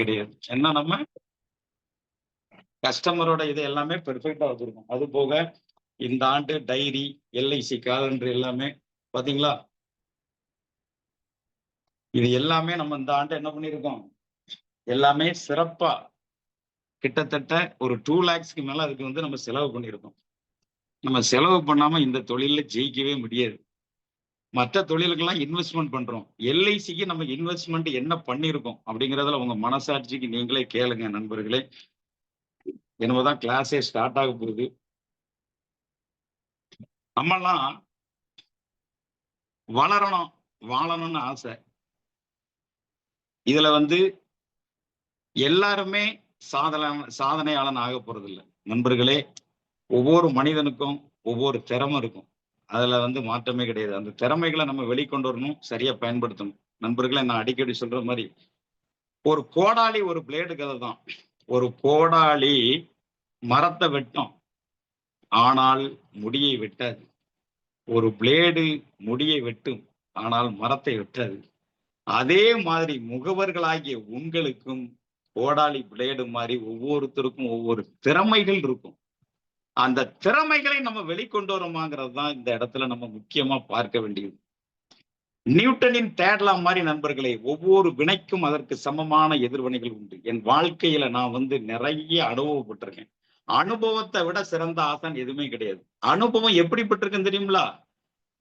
கிடையாது. ஏன்னா நம்ம கஸ்டமரோட இது எல்லாமே பெர்ஃபெக்ட்டா வச்சிருக்கோம். அது போக இந்த ஆண்டு டைரி, எல்ஐசி காலண்டர் எல்லாமே பாத்தீங்களா? இது எல்லாமே நம்ம இந்த ஆண்டு என்ன பண்ணியிருக்கோம்? எல்லாமே சிறப்பா கிட்டத்தட்ட ஒரு 2 லேக்ஸ்க்கு மேல அதுக்கு வந்து நம்ம செலவு பண்ணியிருக்கோம். நம்ம செலவு பண்ணாம இந்த தொழில்ல ஜெயிக்கவே முடியாது. மற்ற தொழிலுக்கெல்லாம் இன்வெஸ்ட்மென்ட் பண்றோம். எல்ஐசிக்கு நம்ம இன்வெஸ்ட்மென்ட் என்ன பண்ணியிருக்கோம் அப்படிங்கிறதுல உங்க மனசாட்சிக்கு நீங்களே கேளுங்க நண்பர்களே. என்னமோதான் கிளாஸே ஸ்டார்ட் ஆக போகுது. நம்மலாம் வளரணும், வாழணும்னு ஆசை. இதுல வந்து எல்லாருமே சாதனையாளன் ஆக போறதில்ல. நண்பர்களே, ஒவ்வொரு மனிதனுக்கும் ஒவ்வொரு திறமை இருக்கும். அதுல வந்து மாற்றமே கிடையாது. அந்த திறமைகளை நம்ம வெளிக்கொண்டு வரணும், சரியா பயன்படுத்தணும். நண்பர்களே, நான் அடிக்கடி சொல்ற மாரி, ஒரு கோடாலி ஒரு பிளேடு கதை தான். ஒரு கோடாலி மரத்தை வெட்டும், ஆனால் முடியை வெட்டாது. ஒரு பிளேடு முடியை வெட்டும், ஆனால் மரத்தை வெட்டாது. அதே மாதிரி முகவர்களாகிய உங்களுக்கும் கோடாலி பிளேடு மாதிரி ஒவ்வொருத்தருக்கும் ஒவ்வொரு திறமைகள் இருக்கும். அந்த திறமைகளை நம்ம வெளிக்கொண்டு வரோமாங்கிறது தான் இந்த இடத்துல நம்ம முக்கியமா பார்க்க வேண்டியது. நியூட்டனின் தேடலா மாதிரி நண்பர்களே, ஒவ்வொரு வினைக்கும் அதற்கு சமமான எதிர்வினைகள் உண்டு. என் வாழ்க்கையில நான் வந்து நிறைய அனுபவப்பட்டிருக்கேன். அனுபவத்தை விட சிறந்த ஆசான் எதுவுமே கிடையாது. அனுபவம் எப்படிப்பட்டிருக்குன்னு தெரியுங்களா?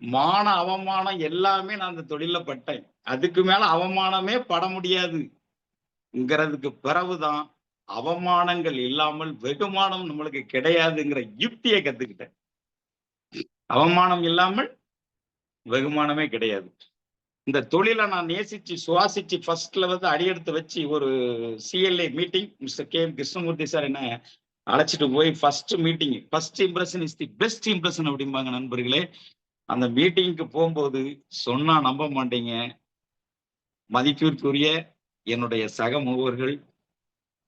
மான அவமானம் எல்லாமே நான் அந்த தொழில பட்டேன். அதுக்கு மேல அவமானமே பட முடியாதுங்கிறதுக்கு பிறகுதான் அவமானங்கள் இல்லாமல் வெகுமானம் நம்மளுக்கு கிடையாதுங்கிற யுக்தியை கத்துக்கிட்டேன். அவமானம் இல்லாமல் வெகுமானமே கிடையாது. இந்த தொழிலை நான் நேசிச்சு சுவாசிச்சு ஃபர்ஸ்ட்ல வந்து அடியெடுத்து வச்சு ஒரு CLA meeting mister K M Krishnamurthy sir என்ன அழைச்சிட்டு போய் first meeting, first impression is the best impression அப்படிம்பாங்க நண்பர்களே. அந்த மீட்டிங்க்கு போகும்போது சொன்னா நம்ப மாட்டீங்க, மதிப்பிற்குரிய என்னுடைய சக மூவர்கள்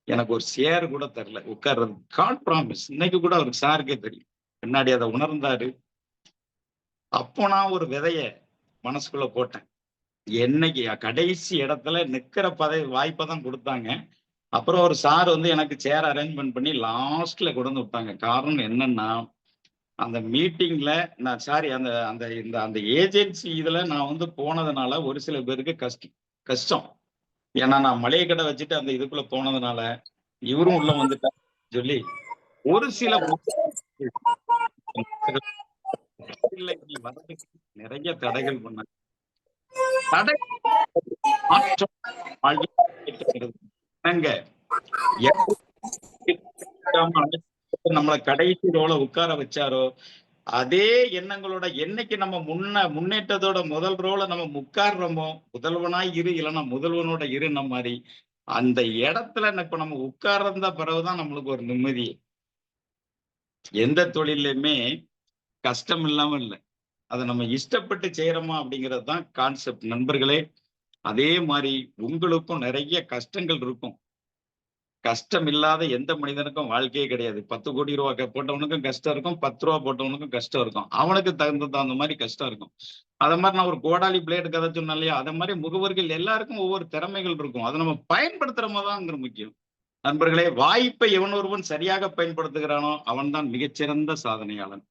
எனக்கு ஒரு சேர் கூட தரல உட்கார்றது. God promise. இன்னைக்கு கூட அவருக்கு சாருக்கே தெரியும். பின்னாடி அதை உணர்ந்தாரு. அப்போ நான் ஒரு விதைய மனசுக்குள்ள போட்டேன். என்னைக்கு கடைசி இடத்துல நிக்கிற வாய்ப்பை தான் கொடுத்தாங்க. அப்புறம் ஒரு சார் வந்து எனக்கு சேர் அரேஞ்ச்மெண்ட் பண்ணி லாஸ்ட்ல கொண்டு வந்து விட்டாங்க. காரணம் என்னன்னா, அந்த மீட்டிங்ல நான் சாரி அந்த அந்த இந்த அந்த ஏஜென்சி இதுல நான் வந்து போனதுனால ஒரு சில பேருக்கு கஷ்டம். ஏன்னா நான் மளிகை கடை வச்சுட்டு அந்த இதுக்குள்ள போனதுனால இவரும் உள்ள வந்துட்டார் சொல்லி ஒரு சில வர்றதுக்கு நிறைய தடைகள் பண்ணாங்க. தடை மாற்றம் நம்மளை கடைசி ரோல உட்கார வச்சாரோ அதே எண்ணங்களோட என்னைக்கு நம்ம முன்னேற்றத்தோட முதல் ரோல நம்ம உட்கார்றோமோ, முதல்வனாய் இரு இல்லைன்னா முதல்வனோட இருந்த மாதிரி அந்த இடத்துல இப்ப நம்ம உட்கார்ந்த பிறகுதான் நம்மளுக்கு ஒரு நிம்மதி. எந்த தொழிலையுமே கஷ்டம் இல்லாம இல்லை, அதை நம்ம இஷ்டப்பட்டு செய்யறோமா அப்படிங்கிறது தான் கான்செப்ட். நண்பர்களே, அதே மாதிரி உங்களுக்கும் நிறைய கஷ்டங்கள் இருக்கும். கஷ்டம் இல்லாத எந்த மனிதனுக்கும் வாழ்க்கையே கிடையாது. 10 கோடி ரூபாய் போட்டவனுக்கும் கஷ்டம் இருக்கும், 10 ரூபா போட்டவனுக்கும் கஷ்டம் இருக்கும். அவனுக்கு தகுந்த மாதிரி கஷ்டம் இருக்கும். அத மாதிரி நான் ஒரு கோடாலி பிளேடு கதை சொன்னேன் இல்லையா, அத மாதிரி முகவர்கள் எல்லாருக்கும் ஒவ்வொரு திறமைகள் இருக்கும். அதை நம்ம பயன்படுத்துறோமாதாங்கிற முக்கியம். நண்பர்களே, வாய்ப்பை எவன் ஒருவன் சரியாக பயன்படுத்துகிறானோ அவன் தான் மிகச்சிறந்த சாதனையாளன்.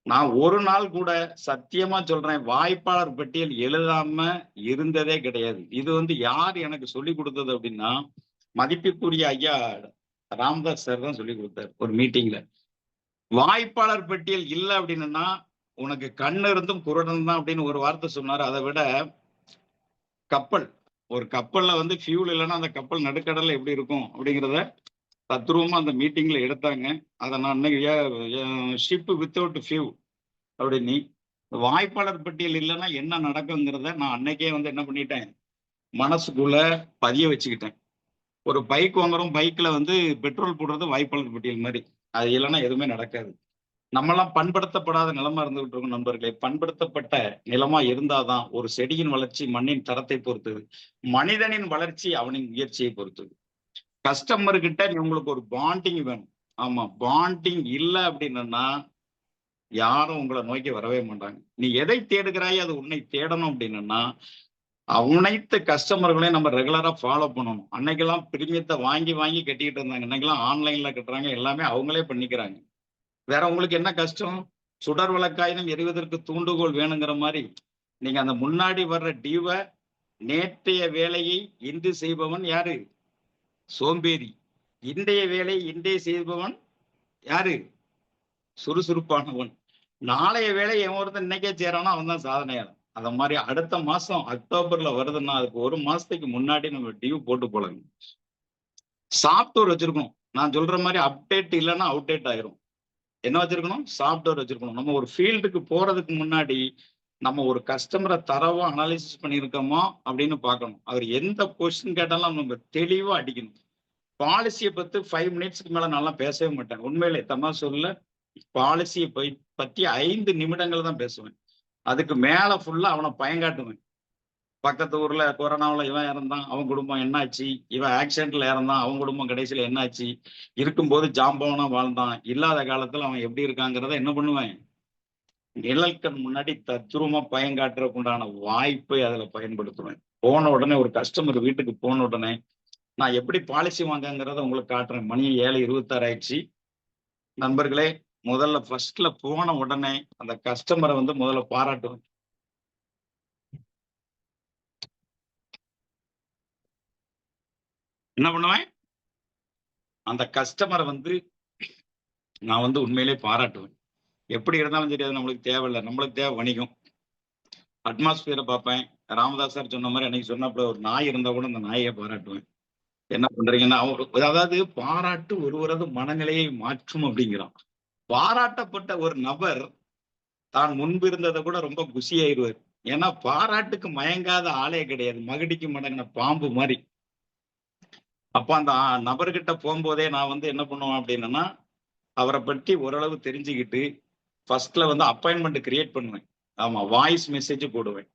நான் ஒரு நாள் கூட சத்தியமா சொல்றேன், வாய்ப்பாளர் பட்டியல் எழுதாம இருந்ததே கிடையாது. இது வந்து யார் எனக்கு சொல்லி கொடுத்தது அப்படின்னா, மதிப்பிற்குரிய ஐயா ராம்தாஸ் சார் தான் சொல்லி கொடுத்தாரு ஒரு மீட்டிங்ல. வாய்ப்பாளர் பட்டியல் இல்லை அப்படின்னா உனக்கு கண்ணு இருந்தும் குருடன் தான் அப்படின்னு ஒரு வார்த்தை சொன்னாரு. அதை விட ஒரு கப்பல்ல வந்து ஃபியூல் இல்லைன்னா அந்த கப்பல் நடுக்கடல்ல எப்படி இருக்கும் அப்படிங்கிறத தத்ரூபமா அந்த மீட்டிங்ல எடுத்தாங்க. அதை நான் ஷிப் வித்தவுட் ஃபியூ அப்படின்னு. வாய்ப்பாளர் பட்டியல் இல்லைன்னா என்ன நடக்குங்கிறத நான் அன்னைக்கே வந்து என்ன பண்ணிட்டேன், மனசுக்குள்ள பதிய வச்சுக்கிட்டேன். ஒரு பைக் வாங்குறோம், பைக்ல வந்து பெட்ரோல் போடுறது வாய்ப்பாளர் பட்டியல் மாதிரி. அது இல்லைன்னா எதுவுமே நடக்காது. நம்மெல்லாம் பண்படுத்தப்படாத நிலமா இருந்துகிட்டு இருக்கோம் நண்பர்களே. பண்படுத்தப்பட்ட நிலமா இருந்தாதான் ஒரு செடியின் வளர்ச்சி மண்ணின் தரத்தை பொறுத்தது, மனிதனின் வளர்ச்சி அவனின் முயற்சியை பொறுத்தது. கஸ்டமர் கிட்ட உங்களுக்கு ஒரு பாண்டிங் வேணும். ஆமா, பாண்டிங் இல்லை அப்படின்னா யாரும் உங்களை நோக்கி வரவே மாட்டாங்க. நீ எதை தேடுகிறாய் அது உன்னை தேடணும் அப்படின்னா அனைத்து கஸ்டமர்களையும் நம்ம ரெகுலரா ஃபாலோ பண்ணணும். அன்னைக்கெல்லாம் பிரீமியத்தை வாங்கி வாங்கி கட்டிக்கிட்டு இருந்தாங்க. இன்னைக்கெல்லாம் ஆன்லைன்ல கட்டுறாங்க. எல்லாமே அவங்களே பண்ணிக்கிறாங்க. வேற உங்களுக்கு என்ன கஷ்டம்? சுடர் விளக்காயினும் எரிவதற்கு தூண்டுகோல் வேணுங்கிற மாதிரி நீங்க அந்த முன்னாடி வர்ற டியூவ நேற்றைய வேலையை இன்று செய்பவன் யாரு? சோம்பேறி. இன்றைய வேலை இன்றே செய்பவன் யாரு? சுறுசுறுப்பானவன். நாளைய வேலை எவன் ஒருத்தன் இன்னைக்கே செய்யறானோ அவன் தான் சாதனையாளன். அந்த மாதிரி அடுத்த மாசம் அக்டோபர்ல வருதுன்னா அதுக்கு ஒரு மாசத்துக்கு முன்னாடி நம்ம டியூ போட்டு போலங்க. சாஃப்ட்வேர் வச்சிருக்கணும். நான் சொல்ற மாதிரி அப்டேட் இல்லைன்னா அவுடேட் ஆயிரும். என்ன வச்சிருக்கணும்? சாஃப்ட்வேர் வச்சிருக்கணும். நம்ம ஒரு ஃபீல்டுக்கு போறதுக்கு முன்னாடி நம்ம ஒரு கஸ்டமரை தரவா அனாலிசிஸ் பண்ணியிருக்கோமா அப்படின்னு பார்க்கணும். அவர் எந்த கொஸ்டின் கேட்டாலும் நம்ம தெளிவா அடிக்கணும். பாலிசியை பத்தி 5 மினிட்ஸ்க்கு மேல நல்லா பேசவே மாட்டேன். உண்மையிலே தமாசுல பாலிசியை பத்தி 5 நிமிடங்கள் தான் பேசுவேன். அதுக்கு மேல ஃபுல்லா அவனை பயங்காட்டுவேன். பக்கத்து ஊர்ல கொரோனாவுல இவன் இறந்தான், அவன் குடும்பம் என்னாச்சு, இவன் ஆக்சிடென்ட்ல இறந்தான், அவன் குடும்பம் கடைசியில என்னாச்சு, இருக்கும்போது ஜாம்பவனா வாழ்ந்தான், இல்லாத காலத்துல அவன் எப்படி இருக்காங்கிறத என்ன பண்ணுவேன்? நிழல்கண் முன்னாடி தத்ரூபமா பயங்காட்டுறதுக்கு உண்டான வாய்ப்பை அதுல பயன்படுத்துவேன். போன உடனே ஒரு கஸ்டமர் வீட்டுக்கு போன உடனே நான் எப்படி பாலிசி வாங்கங்கிறத உங்களுக்கு காட்டுறேன். மணி 7:26 ஆயிடுச்சு. நண்பர்களே, முதல்ல ஃபர்ஸ்ட்ல போன உடனே அந்த கஸ்டமரை வந்து முதல்ல பாராட்டுவேன். என்ன பண்ணுவேன்? அந்த கஸ்டமரை வந்து நான் வந்து உண்மையிலே பாராட்டுவேன். எப்படி இருந்தாலும் சரி, அது நம்மளுக்கு தேவையில்லை. நம்மளுக்கு தேவை வணிகம். அட்மாஸ்பியரை பார்ப்பேன். ராமதாஸ் சார் சொன்ன மாதிரி அன்னைக்கு சொன்னப்ப ஒரு நாய் இருந்தா கூட அந்த நாயை பாராட்டுவேன். என்ன பண்றீங்கன்னா, அதாவது பாராட்டு ஒருவரது மனநிலையை மாற்றும் அப்படிங்கிறான். பாராட்டப்பட்ட ஒரு நபர் தான் முன்பு இருந்ததை கூட ரொம்ப குஷி ஆயிடுவார். ஏன்னா பாராட்டுக்கு மயங்காத ஆளே கிடையாது. மகுடிக்கு மடங்கின பாம்பு மாதிரி. அப்ப அந்த நபர்கிட்ட போகும்போதே நான் வந்து என்ன பண்ணுவேன் அப்படின்னா, அவரை பற்றி ஓரளவு தெரிஞ்சுக்கிட்டு ஃபர்ஸ்ட்ல வந்து அப்பாயின்மெண்ட் கிரியேட் பண்ணுவேன். ஆமா, வாய்ஸ் மெசேஜ் போடுவேன்.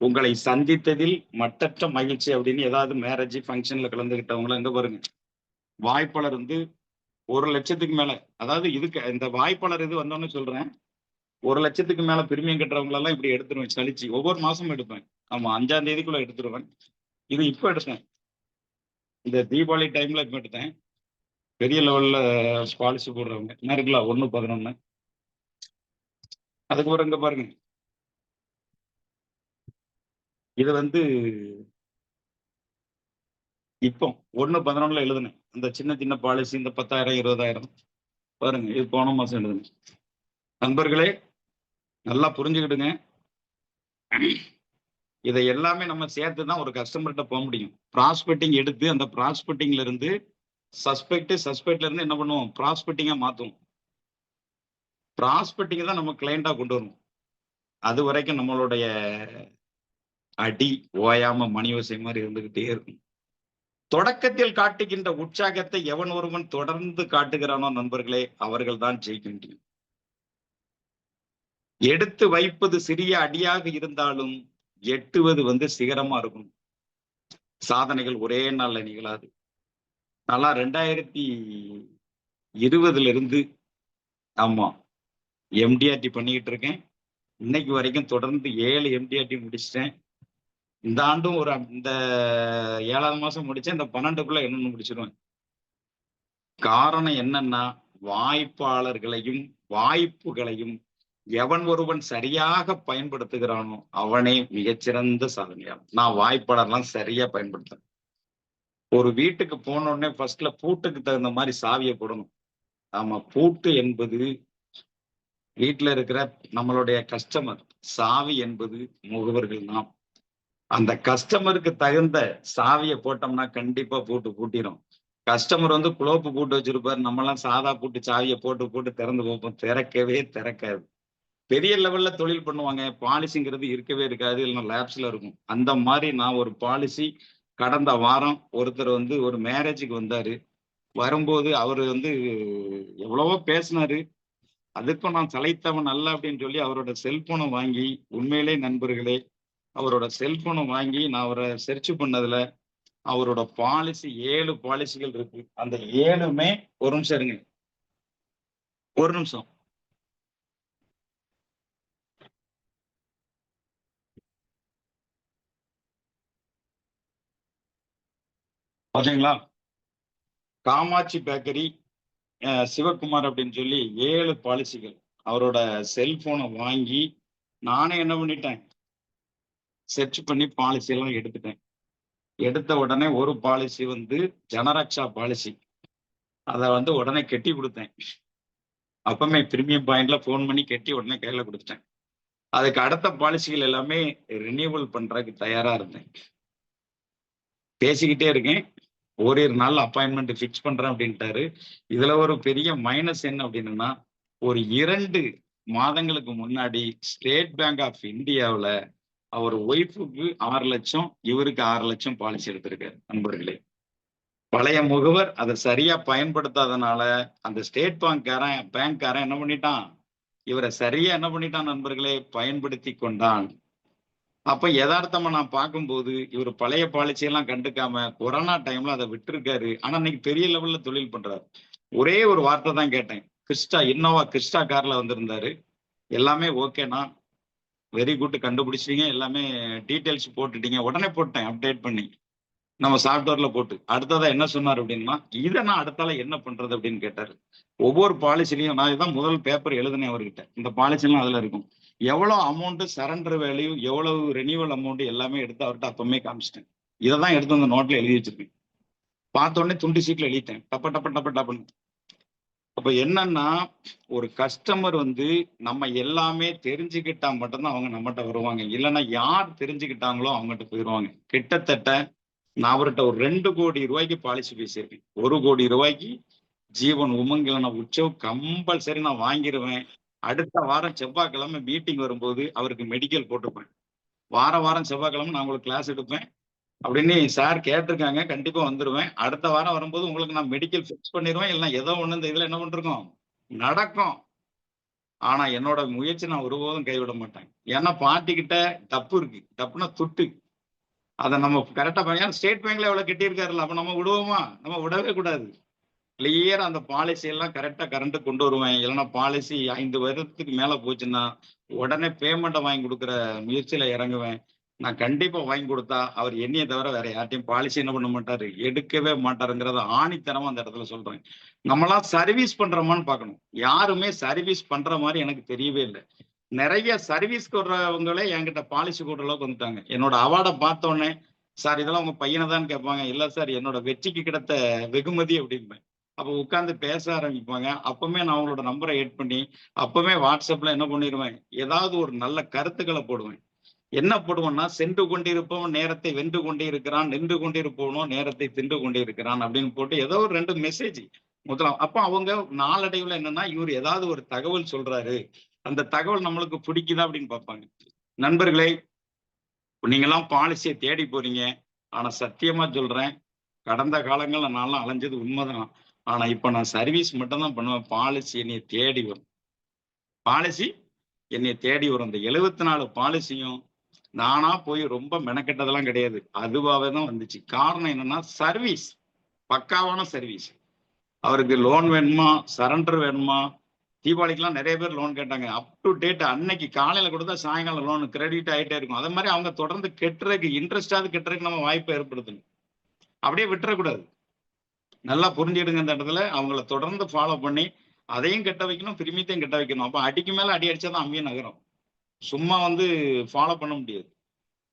உங்களை சந்தித்ததில் மட்டற்ற மகிழ்ச்சி அப்படின்னு ஏதாவது மேரேஜ் ஃபங்க்ஷன்ல கலந்துகிட்டவங்கள எங்க பாருங்க. வாய்ப்பாளர் வந்து 1,00,000க்கு மேல, அதாவது இதுக்கு இந்த வாய்ப்பாளர் இது வந்தோன்னு சொல்றேன். 1,00,000க்கு மேல பிரிமியம் கட்டுறவங்க எல்லாம் இப்படி எடுத்துருவேன் சலிச்சு. ஒவ்வொரு மாசமும் எடுப்பேன். ஆமா, 5ஆம் தேதிக்குள்ள எடுத்துருவேன். இது இப்ப எடுத்தேன். இந்த தீபாவளி டைம்ல இப்ப எடுத்தேன். பெரிய லெவல்ல பாலிசி போடுறவங்க என்ன இருக்குல்ல 1/11. அதுக்கப்புறம் இங்க பாருங்க. இது வந்து இப்போ 1/11 எழுதுனேன். இந்த சின்ன சின்ன பாலிசி இந்த 10,000 20,000 பாருங்க. இது போன மாசம் எழுதுனேன். நண்பர்களே, நல்லா புரிஞ்சுக்கிடுங்க. இதை எல்லாமே நம்ம சேர்த்து தான் ஒரு கஸ்டமர்கிட்ட போக முடியும். ப்ராஸ்பெக்டிங் எடுத்து அந்த ப்ராஸ்பெக்டிங்ல இருந்து சஸ்பெக்ட்ல இருந்து என்ன பண்ணுவோம்? ப்ராஸ்பெக்டிங்கா மாத்துவோம். ப்ராஸ்பெக்டிங் தான் நம்ம கிளையண்டா கொண்டு வரணும். அது வரைக்கும் நம்மளுடைய அடி ஓயாம மணி ஓசை மாதிரி இருந்துகிட்டே இருக்கும். தொடக்கத்தில் காட்டுகின்ற உற்சாகத்தை எவன் ஒருவன் தொடர்ந்து காட்டுகிறானோ நண்பர்களே, அவர்கள் தான் ஜெயிக்க முடியும். எடுத்து வைப்பது சிறிய அடியாக இருந்தாலும் எட்டுவது வந்து சிகரமா இருக்கும். சாதனைகள் ஒரே நாள்ல நிகழாது. நல்லா 2020 இருந்து ஆமா எம்டிஆர்டி பண்ணிக்கிட்டு இருக்கேன். இன்னைக்கு வரைக்கும் தொடர்ந்து 7 எம்டிஆர்டி முடிச்சிட்டேன். இந்த ஆண்டும் இந்த 7வது மாசம் முடிச்சேன். இந்த 12க்குள்ள என்னன்னு முடிச்சிருவேன். காரணம் என்னன்னா, வாய்ப்பாளர்களையும் வாய்ப்புகளையும் எவன் ஒருவன் சரியாக பயன்படுத்துகிறானோ அவனே மிகச்சிறந்த சாதனையாளன். நான் வாய்ப்பாளர்லாம் சரியா பயன்படுத்துறேன். ஒரு வீட்டுக்கு போன உடனே ஃபர்ஸ்ட்ல பூட்டுக்கு தகுந்த மாதிரி சாவியை போடணும். ஆமா, பூட்டு என்பது வீட்டுல இருக்கிற நம்மளுடைய கஸ்டமர். சாவி என்பது முகவர்கள் நாம். அந்த கஸ்டமருக்கு தகுந்த சாவியை போட்டோம்னா கண்டிப்பா பூட்டு பூட்டிடும். கஸ்டமர் வந்து குளோப்பு பூட்டு வச்சிருப்பாரு. நம்ம எல்லாம் சாதா பூட்டு சாவியை போட்டு போட்டு திறந்து பார்ப்போம். திறக்கவே திறக்காது. பெரிய லெவல்ல தொழில் பண்ணுவாங்க. பாலிசிங்கிறது இருக்கவே இருக்காது. இல்லைன்னா லேப்ஸ்ல இருக்கும். அந்த மாதிரி நான் ஒரு பாலிசி கடந்த வாரம் ஒருத்தர் வந்து ஒரு மேரேஜுக்கு வந்தாரு. வரும்போது அவரு வந்து எவ்வளவோ பேசினாரு. அதுக்கும் நான் சளைத்தவன் அல்ல அப்படின்னு சொல்லி அவரோட செல்போனை வாங்கி, உண்மையிலே நண்பர்களே, அவரோட செல்போனை வாங்கி நான் அவரை சர்ச் பண்ணதுல அவரோட பாலிசி 7 பாலிசிகள் இருக்கு. அந்த 7மே ஒரு நிமிஷம் இருங்க. ஒரு நிமிஷம். பாத்தீங்களா? காமாட்சி பேக்கரி, சிவகுமார் அப்படின்னு சொல்லி 7 பாலிசிகள். அவரோட செல்போனை வாங்கி நானே என்ன பண்ணிட்டேன், சர்ச் பண்ணி பாலிசி எல்லாம் எடுத்துட்டேன். எடுத்த உடனே ஒரு பாலிசி வந்து ஜனரக்ஷா பாலிசி. அதை வந்து உடனே கட்டி கொடுத்தேன். அப்பமே பிரீமியம் பாயிண்ட்ல போன் பண்ணி கட்டி உடனே கையில கொடுத்துட்டேன். அதுக்கு அடுத்த பாலிசிகள் எல்லாமே ரினியூவல் பண்றதுக்கு தயாரா இருந்தேன். பேசிக்கிட்டே இருக்கேன். ஓரிரு நாள் அப்பாயின்மெண்ட் ஃபிக்ஸ் பண்றேன் அப்படின்ட்டாரு. இதுல ஒரு பெரிய மைனஸ் என்ன அப்படின்னா, ஒரு 2 மாதங்களுக்கு முன்னாடி ஸ்டேட் பேங்க் ஆஃப் இந்தியாவுல அவர் ஒய்ஃபுக்கு 6 லட்சம், இவருக்கு 6 லட்சம் பாலிசி எடுத்திருக்காரு நண்பர்களே. பழைய முகவர் அதை சரியா பயன்படுத்தாதனால அந்த ஸ்டேட் பேங்க்காரன் என்ன பண்ணிட்டான், இவரை சரியா என்ன பண்ணிட்டான் நண்பர்களே, பயன்படுத்தி கொண்டான். அப்ப யதார்த்தமா நான் பார்க்கும்போது இவர் பழைய பாலிசி எல்லாம் கண்டுக்காம கொரோனா டைம்ல அதை விட்டுருக்காரு. ஆனா இன்னைக்கு பெரிய லெவல்ல தொழில் பண்றாரு. ஒரே ஒரு வார்த்தை தான் கேட்டேன். இன்னோவா கிறிஸ்டா கார்ல வந்திருந்தாரு. எல்லாமே ஓகேண்ணா, வெரி குட், கண்டுபிடிச்சிட்டீங்க, எல்லாமே டீட்டெயில்ஸ் போட்டுட்டீங்க. உடனே போட்டேன் அப்டேட் பண்ணி நம்ம சாஃப்ட்வேர்ல போட்டு. அடுத்ததா என்ன சொன்னார் அப்படின்னா, இதை நான் அடுத்தால என்ன பண்றது அப்படின்னு கேட்டாரு. ஒவ்வொரு பாலிசிலையும் நான் இதான் முதல் பேப்பர் எழுதினேன் அவர்கிட்ட. இந்த பாலிசி எல்லாம் அதுல இருக்கும். எவ்வளவு அமௌண்ட் சரண்டர் வேல்யூ, எவ்வளவு ரெனியூவல் அமௌண்ட் எல்லாமே எடுத்து அவர்கிட்ட அப்பமே காமிச்சிட்டேன். இதை தான் எடுத்து அந்த நோட்ல எழுதி வச்சிருக்கேன். பார்த்த உடனே துண்டு சீட்ல எழுதிட்டேன், டப்ப டப்ப டப்ப டப்புன்னு. அப்ப என்னன்னா, ஒரு கஸ்டமர் வந்து நம்ம எல்லாமே தெரிஞ்சுக்கிட்டா மட்டும்தான் அவங்க நம்மகிட்ட வருவாங்க. இல்லைன்னா யார் தெரிஞ்சுக்கிட்டாங்களோ அவங்ககிட்ட போயிடுவாங்க. கிட்டத்தட்ட நான் அவர்கிட்ட ஒரு 2 கோடி ரூபாய்க்கு பாலிசி பேசியிருக்கேன். 1 கோடி ரூபாய்க்கு ஜீவன் உமங்கிலன உற்சவ் கம்பல்சரி நான் வாங்கிடுவேன். அடுத்த வாரம் செவ்வாய்க்கிழமை மீட்டிங் வரும்போது அவருக்கு மெடிக்கல் போட்டுப்பேன். வாரம் செவ்வாய்க்கிழமை நான் உங்களுக்கு கிளாஸ் எடுப்பேன் அப்படின்னு சார் கேட்டிருக்காங்க. கண்டிப்பா வந்துருவேன். அடுத்த வாரம் வரும்போது உங்களுக்கு நான் மெடிக்கல் ஃபிக்ஸ் பண்ணிடுவேன். இல்லைன்னா ஏதோ ஒண்ணு இந்த இதுல என்ன பண்றோம் நடக்கும். ஆனா என்னோட முயற்சி நான் ஒருபோதும் கைவிட மாட்டேன். ஏன்னா பார்ட்டிக்கிட்ட தப்பு இருக்கு. தப்புனா துட்டு. அதை நம்ம கரெக்டா பண்ணி ஸ்டேட் பேங்க்ல எவ்வளவு கட்டியிருக்காருல்ல, அப்ப நம்ம விடுவோமா? நம்ம விடவே கூடாது. கிளியரா அந்த பாலிசி எல்லாம் கரெக்டா கரண்ட் கொண்டு வருவேன். இல்லைன்னா பாலிசி 5 வருடத்துக்கு மேல போச்சுன்னா உடனே பேமெண்ட்டை வாங்கி கொடுக்குற முயற்சியில இறங்குவேன். நான் கண்டிப்பா வாங்கி கொடுத்தா அவர் என்னைய தவிர வேற யார்ட்டையும் பாலிசி என்ன பண்ண மாட்டாரு, எடுக்கவே மாட்டாருங்கிறத ஆணித்தனமா அந்த இடத்துல சொல்றேன். நம்மளாம் சர்வீஸ் பண்றோமான்னு பார்க்கணும். யாருமே சர்வீஸ் பண்ற மாதிரி எனக்கு தெரியவே இல்லை. நிறைய சர்வீஸ் கொடுறவங்களே என்கிட்ட பாலிசி கொடுற அளவுக்கு வந்துட்டாங்க. என்னோட அவார்டை பார்த்த உடனே, சார் இதெல்லாம் உங்க பையனை தான் கேட்பாங்க. இல்ல சார் என்னோட வெற்றிக்கு கிடைத்த வெகுமதி அப்படிம்பேன். அப்போ உட்கார்ந்து பேச ஆரம்பிப்பாங்க. அப்பவுமே நான் அவங்களோட நம்பரை எட் பண்ணி அப்பவே வாட்ஸ்அப்ல என்ன பண்ணிடுவேன், ஏதாவது ஒரு நல்ல கருத்துக்களை போடுவேன். என்ன போடுவேன்னா, சென்று கொண்டிருப்பவன் நேரத்தை வென்று கொண்டே இருக்கிறான், நின்று கொண்டிருப்பவனோ நேரத்தை தின்று கொண்டே இருக்கிறான் அப்படின்னு போட்டு ஏதோ ஒரு 2 மெசேஜ் முதலாம். அப்ப அவங்க நாளடைவுல என்னன்னா, இவர் ஏதாவது ஒரு தகவல் சொல்றாரு, அந்த தகவல் நம்மளுக்கு பிடிக்குதா அப்படின்னு பார்ப்பாங்க. நண்பர்களே, நீங்கெல்லாம் பாலிசியை தேடி போறீங்க. ஆனா சத்தியமா சொல்றேன், கடந்த காலங்கள்ல நான்லாம் அலைஞ்சது உண்மைதான். ஆனா இப்ப நான் சர்வீஸ் மட்டும் தான் பண்ணுவேன். பாலிசி என்னைய தேடி வரும். பாலிசி என்னைய தேடி வரும். இந்த 74 பாலிசியும் நானா போய் ரொம்ப மெனக்கெட்டதெல்லாம் கிடையாது. அதுவாவே தான் வந்துச்சு. காரணம் என்னன்னா, சர்வீஸ், பக்காவான சர்வீஸ். அவருக்கு லோன் வேணுமா, சரண்டர் வேணுமா, தீபாவளிக்கெல்லாம் நிறைய பேர் லோன் கேட்டாங்க. அப் டு டேட் அன்னைக்கு காலையில கொடுத்தா சாயங்காலம் லோன் கிரெடிட் ஆகிட்டே இருக்கும். அதே மாதிரி அவங்க தொடர்ந்து கெட்டுறதுக்கு, இன்ட்ரெஸ்டாவது கெட்டுறதுக்கு நம்ம வாய்ப்பை ஏற்படுத்தணும். அப்படியே விட்டுறக்கூடாது. நல்லா புரிஞ்சுடுங்க. இந்த இடத்துல அவங்கள தொடர்ந்து ஃபாலோ பண்ணி அதையும் கெட்ட வைக்கணும், பிரிமியத்தையும் கெட்ட வைக்கணும். அப்ப அடிக்கு மேல அடி அடிச்சாதான் அம்மியும் நகரும். சும்மா வந்து ஃபாலோ பண்ண முடியாது.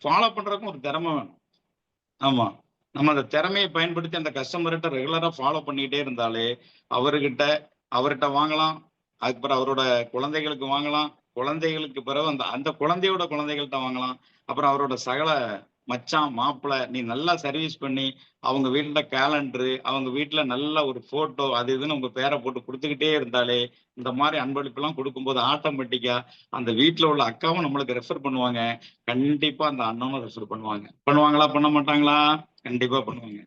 ஃபாலோ பண்றதுக்கும் ஒரு திறமை வேணும். ஆமா, நம்ம அந்த திறமையை பயன்படுத்தி அந்த கஸ்டமர்கிட்ட ரெகுலரா ஃபாலோ பண்ணிக்கிட்டே இருந்தாலே அவர்கிட்ட வாங்கலாம். அதுக்கப்புறம் அவரோட குழந்தைகளுக்கு வாங்கலாம். குழந்தைகளுக்கு பிறகு அந்த அந்த குழந்தையோட குழந்தைகள்கிட்ட வாங்கலாம். அப்புறம் அவரோட சகல மச்சான், மாப்பிள்ளை, நீ நல்லா சர்வீஸ் பண்ணி அவங்க வீட்டுல கேலண்டரு, அவங்க வீட்டுல நல்ல ஒரு போட்டோ, அது இதுன்னு உங்க பேரை போட்டு கொடுத்துக்கிட்டே இருந்தாலே, இந்த மாதிரி அன்பளிப்புலாம் கொடுக்கும்போது ஆட்டோமேட்டிக்கா அந்த வீட்டுல உள்ள அக்காவும் நம்மளுக்கு ரெஃபர் பண்ணுவாங்க. கண்டிப்பா அந்த அண்ணனும் ரெஃபர் பண்ணுவாங்க. பண்ணுவாங்களா, பண்ண மாட்டாங்களா? கண்டிப்பா பண்ணுவாங்க.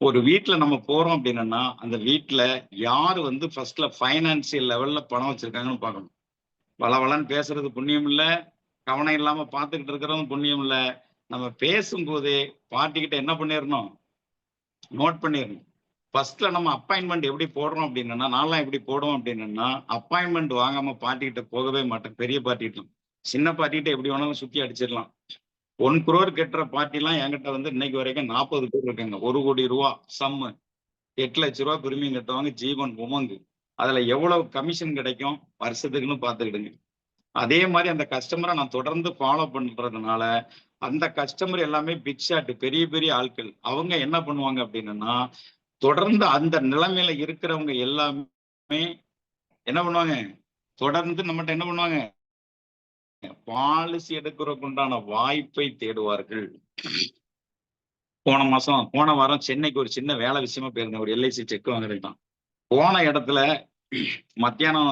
ஒரு வீட்டுல நம்ம போறோம் அப்படின்னா, அந்த வீட்டுல யாரு வந்து ஃபர்ஸ்ட்ல பைனான்சியல் லெவல்ல பணம் வச்சிருக்காங்கன்னு பார்க்கணும். வளவளன்னு பேசுறது புண்ணியம் இல்ல, கவனம் இல்லாம பார்த்துக்கிட்டு இருக்கிறதும் புண்ணியம் இல்ல. நம்ம பேசும்போதே பார்ட்டிகிட்ட என்ன பண்ணிடணும், நோட் பண்ணிடணும். ஃபர்ஸ்ட்ல நம்ம அப்பாயின்மெண்ட் எப்படி போடுறோம் அப்படின்னா, நான்லாம் எப்படி போடுவோம் அப்படின்னா, அப்பாயின்மெண்ட் வாங்காம பார்ட்டிகிட்ட போகவே மாட்டேன். பெரிய பார்ட்டிகிட்ட, சின்ன பார்ட்டிகிட்ட எப்படி வேணாலும் சுத்தி அடிச்சிடலாம். 1 crore கட்டுற பார்ட்டிலாம் என்கிட்ட வந்து இன்னைக்கு வரைக்கும் 40 பேர் இருக்காங்க. 1 கோடி ரூபா சம்மு. 8 லட்ச ரூபா பிரீமியம் கட்டுவாங்க ஜீவன் உமங்கு. அதுல எவ்வளவு கமிஷன் கிடைக்கும் வருஷத்துக்குன்னு பார்த்துக்கிடுங்க. அதே மாதிரி அந்த கஸ்டமரை நான் தொடர்ந்து ஃபாலோ பண்றதுனால அந்த கஸ்டமர் எல்லாமே பிக் ஷாட், பெரிய பெரிய ஆட்கள். அவங்க என்ன பண்ணுவாங்க அப்படின்னா, தொடர்ந்து அந்த நிலைமையில இருக்கிறவங்க எல்லாமே என்ன பண்ணுவாங்க, தொடர்ந்து நம்மகிட்ட என்ன பண்ணுவாங்க, பாலிசி எடுக்கிறதுக்கு உண்டான வாய்ப்பை தேடுவார்கள். போன வாரம் சென்னைக்கு ஒரு சின்ன வேலை விஷயமா போயிருந்தேன். ஒரு எல்ஐசி செக் வாங்குறதுக்கு தான். போன இடத்துல மத்தியானம்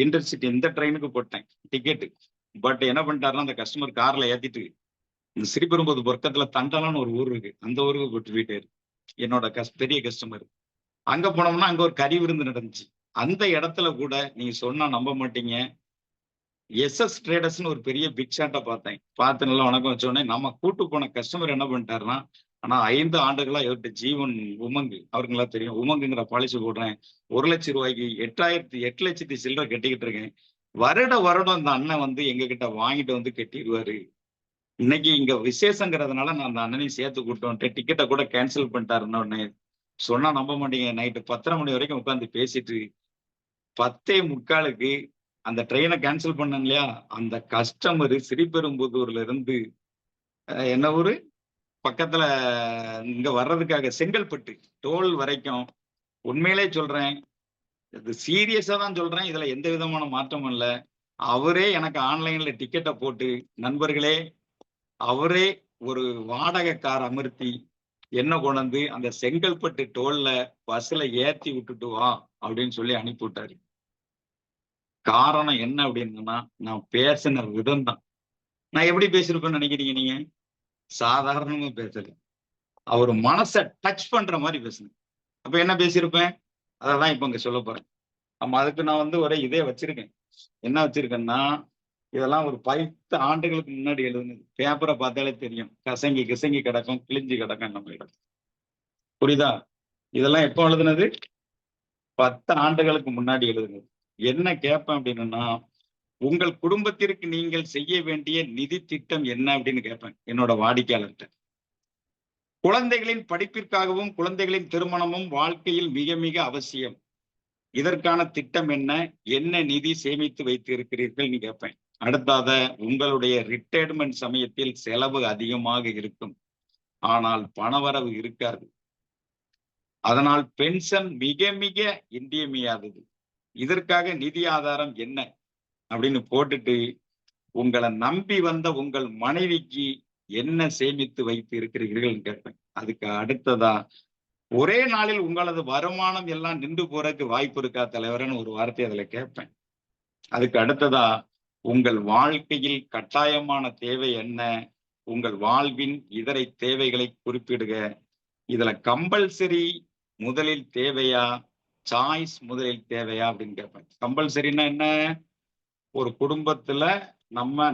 இன்டர்சிட்டி இந்த ட்ரெயினுக்கு போட்டேன் டிக்கெட்டு. பட் என்ன பண்ணிட்டாருன்னா, அந்த கஸ்டமர் கார்ல ஏத்திட்டு இந்த ஸ்ரீபெரும்புதூர் பக்கத்துல தண்டலான்னு ஒரு ஊர் இருக்கு. அந்த ஊருக்கு கூட்டு போயிட்டாரு. என்னோட பெரிய கஸ்டமர். அங்க போனோம்னா அங்க ஒரு கறி விருந்து நடந்துச்சு. அந்த இடத்துல கூட நீங்க சொன்னா நம்ப மாட்டீங்க. எஸ்எஸ் ட்ரேடர்ஸ்னு ஒரு பெரிய பிக் ஷாட்டை பார்த்தேன். பார்த்து நல்லா வணக்கம் வச்சோடனே நம்ம கூட்டு போன கஸ்டமர் என்ன பண்ணிட்டாருன்னா, ஆனா 5 ஆண்டுகளா இவர்கிட்ட ஜீவன் உமங்கு அவருங்களா தெரியும். உமங்குங்கிற பாலிசி போடுறேன். 1 லட்சம் ரூபாய்க்கு 8 லட்சத்தி சில்லறை கட்டிக்கிட்டு இருக்கேன். வருடம் இந்த அண்ணன் வந்து எங்க கிட்ட வாங்கிட்டு வந்து கட்டிடுவாரு. இன்னைக்கு இங்க விசேஷங்கிறதுனால நான் அந்த அண்ணனையும் சேர்த்து கூட்டு வந்துட்டேன். டிக்கெட்டை கூட கேன்சல் பண்ணிட்டாருன்னு சொன்னா நம்ப மாட்டீங்க. நைட்டு 10:30 மணி வரைக்கும் உட்காந்து பேசிட்டு 10:45க்கு அந்த ட்ரெயினை கேன்சல் பண்ணேன் இல்லையா, அந்த கஸ்டமர் ஸ்ரீபெரும்புதூர்ல இருந்து என்ன ஊரு பக்கத்துல இங்க வர்றதுக்காக செங்கல்பட்டு டோல் வரைக்கும், உண்மையிலே சொல்றேன், இது சீரியஸா தான் சொல்றேன், இதுல எந்த விதமான மாற்றமும் இல்ல. அவரே எனக்கு ஆன்லைன்ல டிக்கெட்டை போட்டு, நண்பர்களே அவரே ஒரு வாடகை கார் அமர்த்தி என்ன கொண்டு அந்த செங்கல்பட்டு டோல்ல பஸ்ல ஏத்தி விட்டுட்டு வா அப்படின்னு சொல்லி அனுப்பி விட்டாரு. காரணம் என்ன அப்படின்னா, நான் பேசின விதம் தான். நான் எப்படி பேசிருப்பேன்னு நினைக்கிறீங்க நீங்க? சாதாரணமா பேசல. அவர் மனசை டச் பண்ற மாதிரி பேசுனேன். அப்ப என்ன பேசியிருப்பேன்? அதெல்லாம் இப்ப இங்க சொல்ல போறேன். ஆமா, அதுக்கு நான் வந்து ஒரே இதே வச்சிருக்கேன். என்ன வச்சிருக்கேன்னா, இதெல்லாம் ஒரு 10 ஆண்டுகளுக்கு முன்னாடி எழுதுனது. பேப்பரை பார்த்தாலே தெரியும். கசங்கி கிசங்கி கிடக்கும், கிழிஞ்சு கிடக்கும் நம்ம இடம். புரியுதா? இதெல்லாம் எப்போ எழுதுனது? 10 ஆண்டுகளுக்கு முன்னாடி எழுதுனது. என்ன கேட்பேன் அப்படின்னா, உங்கள் குடும்பத்திற்கு நீங்கள் செய்ய வேண்டிய நிதி திட்டம் என்ன அப்படின்னு கேட்பேன் என்னோட வாடிக்கையாளர்கிட்ட. குழந்தைகளின் படிப்பிற்காகவும் குழந்தைகளின் திருமணமும் வாழ்க்கையில் மிக மிக அவசியம். இதற்கான திட்டம் என்ன? என்ன நிதி சேமித்து வைத்து இருக்கிறீர்கள் கேட்பேன். அடுத்ததாக, உங்களுடைய ரிட்டையர்மெண்ட் சமயத்தில் செலவு அதிகமாக இருக்கும், ஆனால் பணவரவு இருக்காது. அதனால் பென்ஷன் மிக மிக இன்றியமையாதது. இதற்காக நிதி ஆதாரம் என்ன அப்படின்னு போட்டுட்டு, உங்களை நம்பி வந்த உங்கள் மனைவிக்கு என்ன சேமித்து வைத்து இருக்கிறீர்கள் கேட்பேன். அதுக்கு அடுத்ததா, ஒரே நாளில் உங்களது வருமானம் எல்லாம் நின்று போறதுக்கு வாய்ப்பு இருக்கா தலைவர்னு ஒரு வார்த்தை அதுல கேட்பேன். அதுக்கு அடுத்ததா, உங்கள் வாழ்க்கையில் கட்டாயமான தேவை என்ன? உங்கள் வாழ்வின் இதர தேவைகளை குறிப்பிடுக. இதுல கம்பல்சரி முதலில் தேவையா, சாய்ஸ் முதலில் தேவையா அப்படின்னு கேட்பேன். கம்பல்சரின்னா என்ன? ஒரு குடும்பத்துல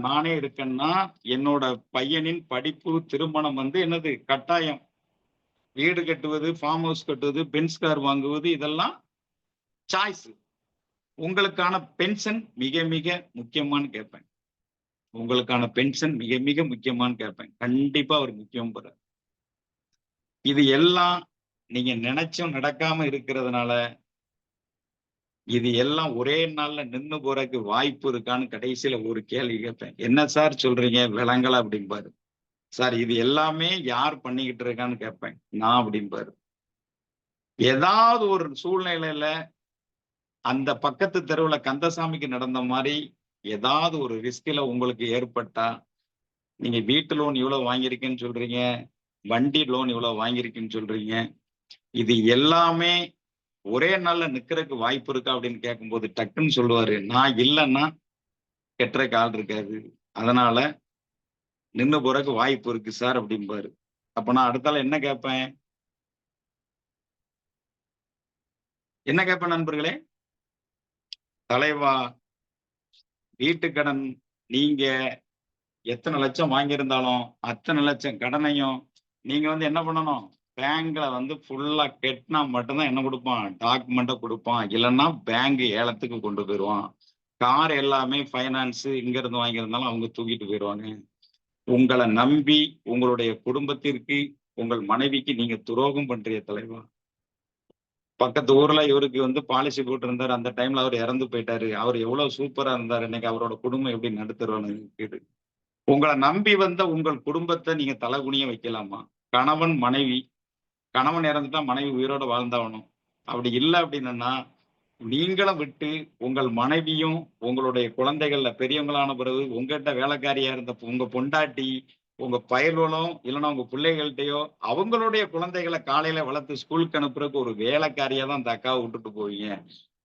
நானே இருக்கேன்னா, என்னோட பையனின் படிப்பு திருமணம் வந்து என்னது கட்டாயம். வீடு கட்டுவது, ஃபார்ம் ஹவுஸ் கட்டுவது, பென்ஸ் கார் வாங்குவது, இதெல்லாம் சாய்ஸ். உங்களுக்கான பென்ஷன் மிக மிக முக்கியமானு கேட்பேன். உங்களுக்கான பென்ஷன் மிக மிக முக்கியமானு கேட்பேன். கண்டிப்பா அவர் முக்கியம் போற. இது எல்லாம் நீங்க நினைச்சும் நடக்காம இருக்கிறதுனால, இது எல்லாம் ஒரே நாள்ல நின்னு போறதுக்கு வாய்ப்பு இருக்கான்னு கடைசியில ஒரு கேள்வி கேட்பேன். என்ன சார் சொல்றீங்க, விளங்கல அப்படிம்பாரு. சார் இது எல்லாமே யார் பண்ணிக்கிட்டு இருக்கான்னு கேட்பேன். நான் அப்படிம்பாரு. ஏதாவது ஒரு சூழ்நிலையில அந்த பக்கத்து தெருவுல கந்தசாமிக்கு நடந்த மாதிரி ஏதாவது ஒரு ரிஸ்க்ல உங்களுக்கு ஏற்பட்டா, நீங்க வீட்டு லோன் இவ்வளவு வாங்கியிருக்கேன்னு சொல்றீங்க, வண்டி லோன் இவ்வளவு வாங்கியிருக்கேன்னு சொல்றீங்க, இது எல்லாமே ஒரே நாள்ல நிக்கிறதுக்கு வாய்ப்பு இருக்கா அப்படின்னு கேட்கும்போது டக்குன்னு சொல்லுவாரு, நான் இல்லைன்னா கெட்டுறதுக்கு ஆள் இருக்காது, அதனால நின்று போறதுக்கு வாய்ப்பு இருக்கு சார் அப்படிம்பாரு. அப்ப நான் அடுத்தால என்ன கேட்பேன்? என்ன கேட்பேன் நண்பர்களே? தலைவா, வீட்டுக்கடன் நீங்க எத்தனை லட்சம் வாங்கியிருந்தாலும் அத்தனை லட்சம் கடனையும் நீங்க வந்து என்ன பண்ணணும்? பேங்க்ல வந்து ஃபுல்லா கெட்டினா மட்டும்தான் என்ன கொடுப்பான்? டாக்குமெண்ட்டை கொடுப்பான். இல்லைன்னா பேங்க் ஏலத்துக்கு கொண்டு போயிடுவான். கார் எல்லாமே ஃபைனான்ஸ் இங்க இருந்து வாங்கியிருந்தாலும் அவங்க தூக்கிட்டு போயிடுவாங்க. உங்களை நம்பி உங்களுடைய குடும்பத்திற்கு, உங்கள் மனைவிக்கு நீங்க துரோகம் பண்றீங்க தலைவா. பக்கத்து ஊர்ல இவருக்கு வந்து பாலிசி போட்டிருந்தாரு. அந்த டைம்ல அவர் இறந்து போயிட்டாரு. அவர் எவ்வளவு சூப்பரா இருந்தாரு. இன்னைக்கு அவரோட குடும்பம் எப்படி நடுத்தருவான்னு இருக்குது. உங்கள நம்பி வந்த உங்கள் குடும்பத்த நீங்க தலகுனிய வைக்கலாமா? கணவன், மனைவி. கணவன் இறந்துட்டா மனைவி உயிரோட வாழ்ந்தாகணும். அப்படி இல்ல அப்படின்னன்னா, நீங்களும் விட்டு உங்கள் மனைவியும், உங்களுடைய குழந்தைகள்ல பெரியவங்களான பிறகு உங்கட்ட வேலைக்காரியா இருந்த உங்க பொண்டாட்டி, உங்க பயலுவலும் இல்லன்னா உங்க பிள்ளைகள்ட்டயோ, அவங்களுடைய குழந்தைகள காலையில வளர்த்து ஸ்கூலுக்கு அனுப்புறதுக்கு ஒரு வேலைக்காரியா தான் அந்த அக்காவ விட்டுட்டு போவீங்க.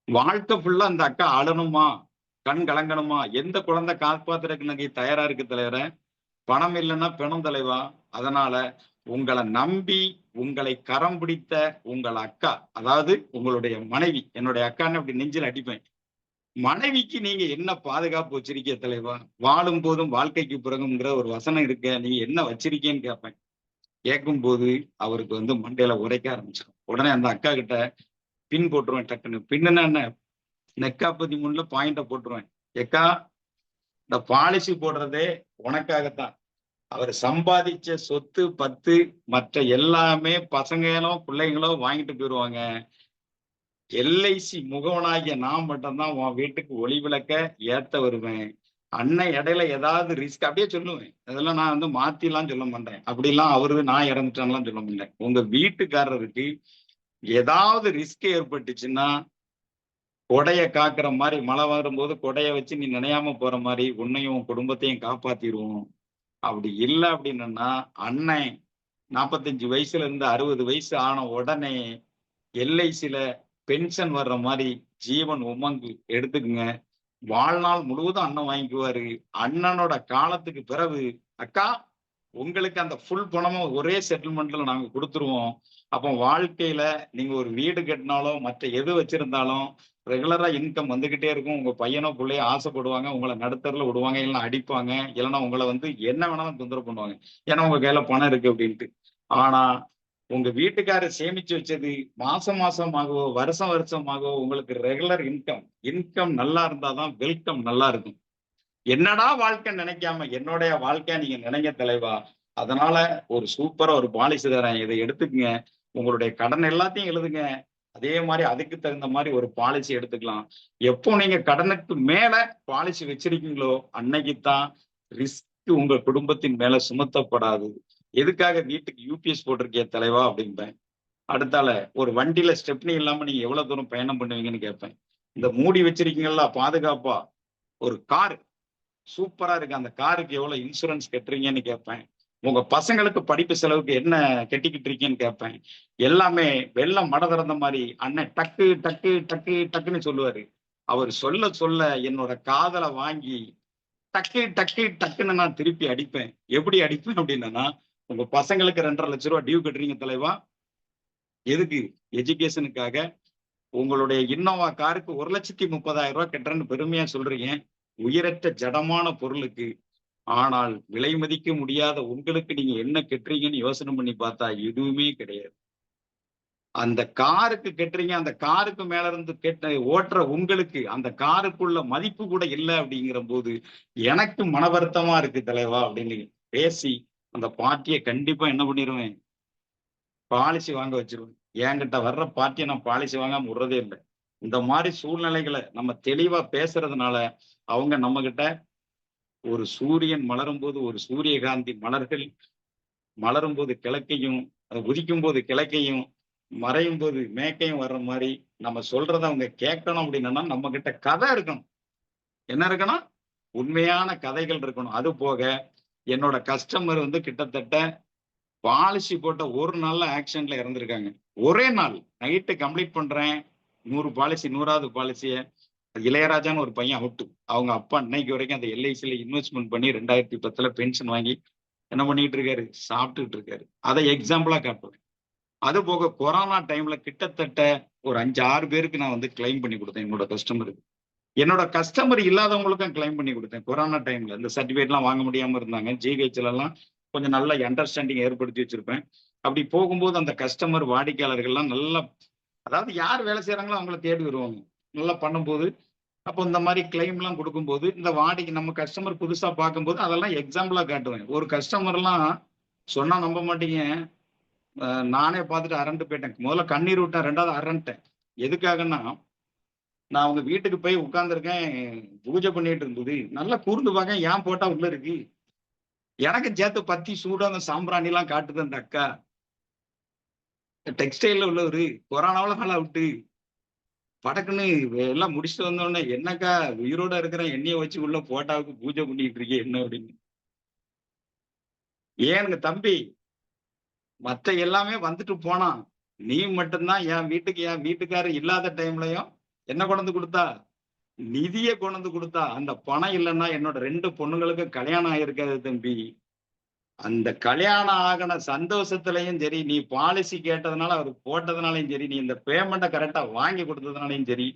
வாழ்க்கை ஃபுல்லா அந்த அக்கா அழணுமா? கண் கலங்கணுமா? எந்த குழந்தை காப்பாத்துறதுக்கு இன்னைக்கு தயாரா இருக்கு தலைவரே? பணம் இல்லன்னா பிணம் தலைவா. அதனால உங்கள நம்பி, உங்களை கரம் பிடித்த உங்கள் அக்கா, அதாவது உங்களுடைய மனைவி, என்னுடைய அக்கான்னு அப்படி நெஞ்சில அடிப்பேன். மனைவிக்கு நீங்க என்ன பாதுகாப்பு வச்சிருக்கீங்க தலைவா? வாழும் போதும் வாழ்க்கைக்கு பிறகும்ங்கிற ஒரு வசனம் இருக்கே. நீங்க என்ன வச்சிருக்கீங்கன்னு கேட்பேன். கேட்கும்போது அவருக்கு வந்து மண்டையில உரைக்க ஆரம்பிச்சிடும். உடனே அந்த அக்கா கிட்ட பின் போட்டுருவேன் டக்குன்னு. பின்னுன்னா என்ன? நெக்கா 13ல பாயிண்ட்ட போட்டுருவேன். எக்கா, இந்த பாலிசி போடுறதே உனக்காகத்தான். அவர் சம்பாதிச்ச சொத்து, பத்து மற்ற எல்லாமே பசங்களும், பிள்ளைங்களும் வாங்கிட்டு போயிருவாங்க. எல்ஐசி முகவனாகிய நான் மட்டும் தான் உன் வீட்டுக்கு ஒளி விளக்க ஏத்த வருவேன். அண்ணன் இடையில ஏதாவது ரிஸ்க் அப்படியே சொல்லுவேன். அதெல்லாம் நான் வந்து மாத்திலாம் சொல்ல மாட்டேன். அப்படிலாம் அவரு நான் இறந்துட்டேன்லாம் சொல்ல மாட்டேன். உங்க வீட்டுக்காரருக்கு ஏதாவது ரிஸ்க் ஏற்பட்டுச்சுன்னா, கொடைய காக்குற மாரி மழை வரும்போது கொடைய வச்சு நீ நனையாம போற மாரி உன்னையும் உன் குடும்பத்தையும் காப்பாத்திருவோம். அப்படி இல்ல அப்படின்னன்னா, அண்ணன் 45 வயசுல இருந்து 60 வயசு ஆன உடனே எல்ஐசில பென்ஷன் வர்ற மாரி ஜீவன் உமங்கு எடுத்துக்குங்க. வாழ்நாள் முழுவதும் அண்ணன் வாங்கிக்குவாரு. அண்ணனோட காலத்துக்கு பிறகு, அக்கா உங்களுக்கு அந்த ஃபுல் பணமும் ஒரே செட்டில்மெண்ட்ல நாங்க குடுத்துருவோம். அப்போ வாழ்க்கையில நீங்க ஒரு வீடு கட்டினாலும், மற்ற எது வச்சிருந்தாலும் ரெகுலரா இன்கம் வந்துகிட்டே இருக்கும். உங்க பையனோ, புள்ளையோ ஆசைப்படுவாங்க. உங்கள நடுத்தெருவுல விடுவாங்க. இல்லன்னா அடிப்பாங்க. இல்லன்னா உங்கள வந்து என்ன வேணாலும் தொந்தரவு பண்ணுவாங்க. ஏன்னா உங்க கையில பணம் இருக்கு அப்டின்ட்டு. ஆனா, உங்க வீட்டுக்காரர் சேமிச்சு வச்சது மாசம் மாசமாகவோ, வருஷம் வருஷமாகவோ உங்களுக்கு ரெகுலர் இன்கம். இன்கம் நல்லா இருந்தா தான் வெல்கம் நல்லா இருக்கும். என்னடா வாழ்க்கைன்னு நினைக்காம, என்னுடைய வாழ்க்கையா நீங்க நினைங்க தலைவா. அதனால ஒரு சூப்பரா ஒரு பாலிசி தரேன். இத எடுத்துக்கங்க. உங்களுடைய கடன் எல்லாத்தையும் எழுதுங்க. அதே மாரி அதுக்கு தகுந்த மாரி ஒரு பாலிசி எடுத்துக்கலாம். எப்போ நீங்க கடனுக்கு மேல பாலிசி வச்சிருக்கீங்களோ, அன்னைக்கு தான் ரிஸ்க் உங்க குடும்பத்தின் மேல சுமத்தப்படாது. எதுக்காக வீட்டுக்கு யூபிஎஸ் போட்டிருக்கிய தலைவா அப்படிம்பேன். அடுத்தால ஒரு வண்டியில ஸ்டெப்னி இல்லாம நீங்க எவ்வளவு தூரம் பயணம் பண்ணுவீங்கன்னு கேட்பேன். இந்த மூடி வச்சிருக்கீங்கல்ல பாதுகாப்பா, ஒரு கார் சூப்பரா இருக்கு. அந்த காருக்கு எவ்வளவு இன்சூரன்ஸ் கட்டுறீங்கன்னு கேட்பேன். உங்க பசங்களுக்கு படிப்பு செலவுக்கு என்ன கட்டிக்கிட்டு இருக்கீங்கன்னு கேட்பேன். எல்லாமே வெள்ளம் மட திறந்த மாரி அண்ணன் டக்கு, டக்கு, டக்கு, டக்குன்னு சொல்லுவாரு. அவர் சொல்ல சொல்ல என்னோட காதல வாங்கி டக்கு, டக்கு, டக்குன்னு நான் திருப்பி அடிப்பேன். எப்படி அடிப்பேன் அப்படின்னா, உங்க பசங்களுக்கு ரூ. 2,50,000 டியூ கட்டுறீங்க தலைவா. எதுக்கு? எஜுகேஷனுக்காக. உங்களுடைய இன்னோவா காருக்கு ரூ. 1,30,000 கட்டுறேன்னு பெருமையா சொல்றீங்க. உயிரற்ற ஜடமான பொருளுக்கு. ஆனால் விலை மதிக்க முடியாத உங்களுக்கு நீங்க என்ன கட்டுறீங்கன்னு யோசனை பண்ணி பார்த்தா எதுவுமே கிடையாது. அந்த காருக்கு கட்டுறீங்க, அந்த காருக்கு மேல இருந்து ஓட்டுற உங்களுக்கு அந்த காருக்குள்ள மதிப்பு கூட இல்ல அப்படிங்கிறபோது, எனக்கு மன வருத்தமா இருக்கு தலைவா அப்படின்னு பேசி, அந்த பார்ட்டிய கண்டிப்பா என்ன பண்ணிருவேன், பாலிசி வாங்க வச்சுருவேன். என்கிட்ட வர்ற பார்ட்டிய நான் பாலிசி வாங்காம விடுறதே இல்ல. இந்த மாரி சூழ்நிலைகள நம்ம தெளிவா பேசுறதுனால, அவங்க நம்மகிட்ட ஒரு சூரியன் மலரும்போது ஒரு சூரியகாந்தி மலர்கள் மலரும்போது கிழக்கையும், அது உதிக்கும்போது கிழக்கையும், மறையும்போது மேற்கையும் வர்ற மாரி, நம்ம சொல்றத அவங்க கேட்கணும் அப்படின்னா, நம்ம கிட்ட கதை இருக்கணும். என்ன இருக்கணும்? உண்மையான கதைகள் இருக்கணும். அது போக என்னோட கஸ்டமர் வந்து கிட்டத்தட்ட பாலிசி போட்ட 1 நாள்ல ஆக்சிடென்ட்ல இறந்திருக்காங்க. ஒரே நாள் நைட்டு கம்ப்ளீட் பண்றேன். 100 பாலிசி 100வது பாலிசிய இளையராஜான்னு ஒரு பையன் அவுட்டு. அவங்க அப்பா இன்னைக்கு வரைக்கும் அந்த எல்ஐசில இன்வெஸ்ட்மென்ட் பண்ணி 2010ல பென்ஷன் வாங்கி என்ன பண்ணிட்டு இருக்காரு? சாப்பிட்டுட்டு இருக்காரு. அத எக்ஸாம்பிளா காட்டுவேன். அது போக கொரோனா டைம்ல கிட்டத்தட்ட ஒரு 5, 6 பேருக்கு நான் வந்து கிளைம் பண்ணி குடுத்தேன் என்னோட கஸ்டமருக்கு. என்னோட கஸ்டமர் இல்லாதவங்களுக்கும் கிளைம் பண்ணி குடுத்தேன். கொரோனா டைம்ல இந்த சர்டிபிகேட்லாம் வாங்க முடியாம இருந்தாங்க. ஜிஹெச்லலாம் கொஞ்சம் நல்ல அண்டர்ஸ்டாண்டிங் ஏற்படுத்தி வச்சிருப்பேன். அப்படி போகும்போது அந்த கஸ்டமர் வாடிக்கையாளர்கள்லாம் நல்லா அதாவது யார் வேலை செய்றாங்களோ அவங்கள தேடி வருவாங்க. நல்லா பண்ணும்போது அப்போ இந்த மாதிரி கிளைம் எல்லாம் கொடுக்கும்போது இந்த வாடகை நம்ம கஸ்டமர் புதுசா பார்க்கும்போது அதெல்லாம் எக்ஸாம்பிளா காட்டுவேன். ஒரு கஸ்டமர் எல்லாம் சொன்னா நம்ப மாட்டீங்க. நானே பார்த்துட்டு அரண்டு போயிட்டேன். முதல்ல கண்ணீர் விட்டேன், 2வது அரண்டேன். எதுக்காகன்னா, நான் அவங்க வீட்டுக்கு போய் உட்கார்ந்துருக்கேன், பூஜை பண்ணிட்டு இருந்தது. நல்லா கூர்ந்து பார்க்கேன், ஏன் போட்டா உள்ள இருக்கு. எனக்கு சேர்த்து பத்தி சூடா அந்த சாம்பிராணி எல்லாம் காட்டுது அந்த அக்கா. டெக்ஸ்டைல்ல உள்ளவரு, கொரோனாவில ஆள் அவுட்டு. படக்குன்னு எல்லாம் முடிச்சுட்டு வந்தோடனே, என்னக்கா உயிரோட இருக்கிறேன், என்னைய வச்சு உள்ள போட்டாவுக்கு பூஜை பண்ணிட்டு இருக்கீங்க என்ன அப்படின்னு. ஏனுங்க தம்பி, மத்த எல்லாமே வந்துட்டு போனான். நீ மட்டும்தான் என் வீட்டுக்காரர் இல்லாத டைம்லயும் என்ன கொண்டு கொடுத்தா? நிதிய கொண்டு கொடுத்தா. அந்த பணம் இல்லைன்னா என்னோட 2 பொண்ணுங்களுக்கு கல்யாணம் ஆயிருக்காது தம்பி. அந்த கல்யாணம் ஆகின சந்தோஷத்துலயும் சரி, நீ பாலிசி கேட்டதுனால அவர் போட்டதுனாலயும் சரி, நீ இந்த பேமெண்ட்டை கரெக்டா வாங்கி கொடுத்ததுனாலயும் சரி,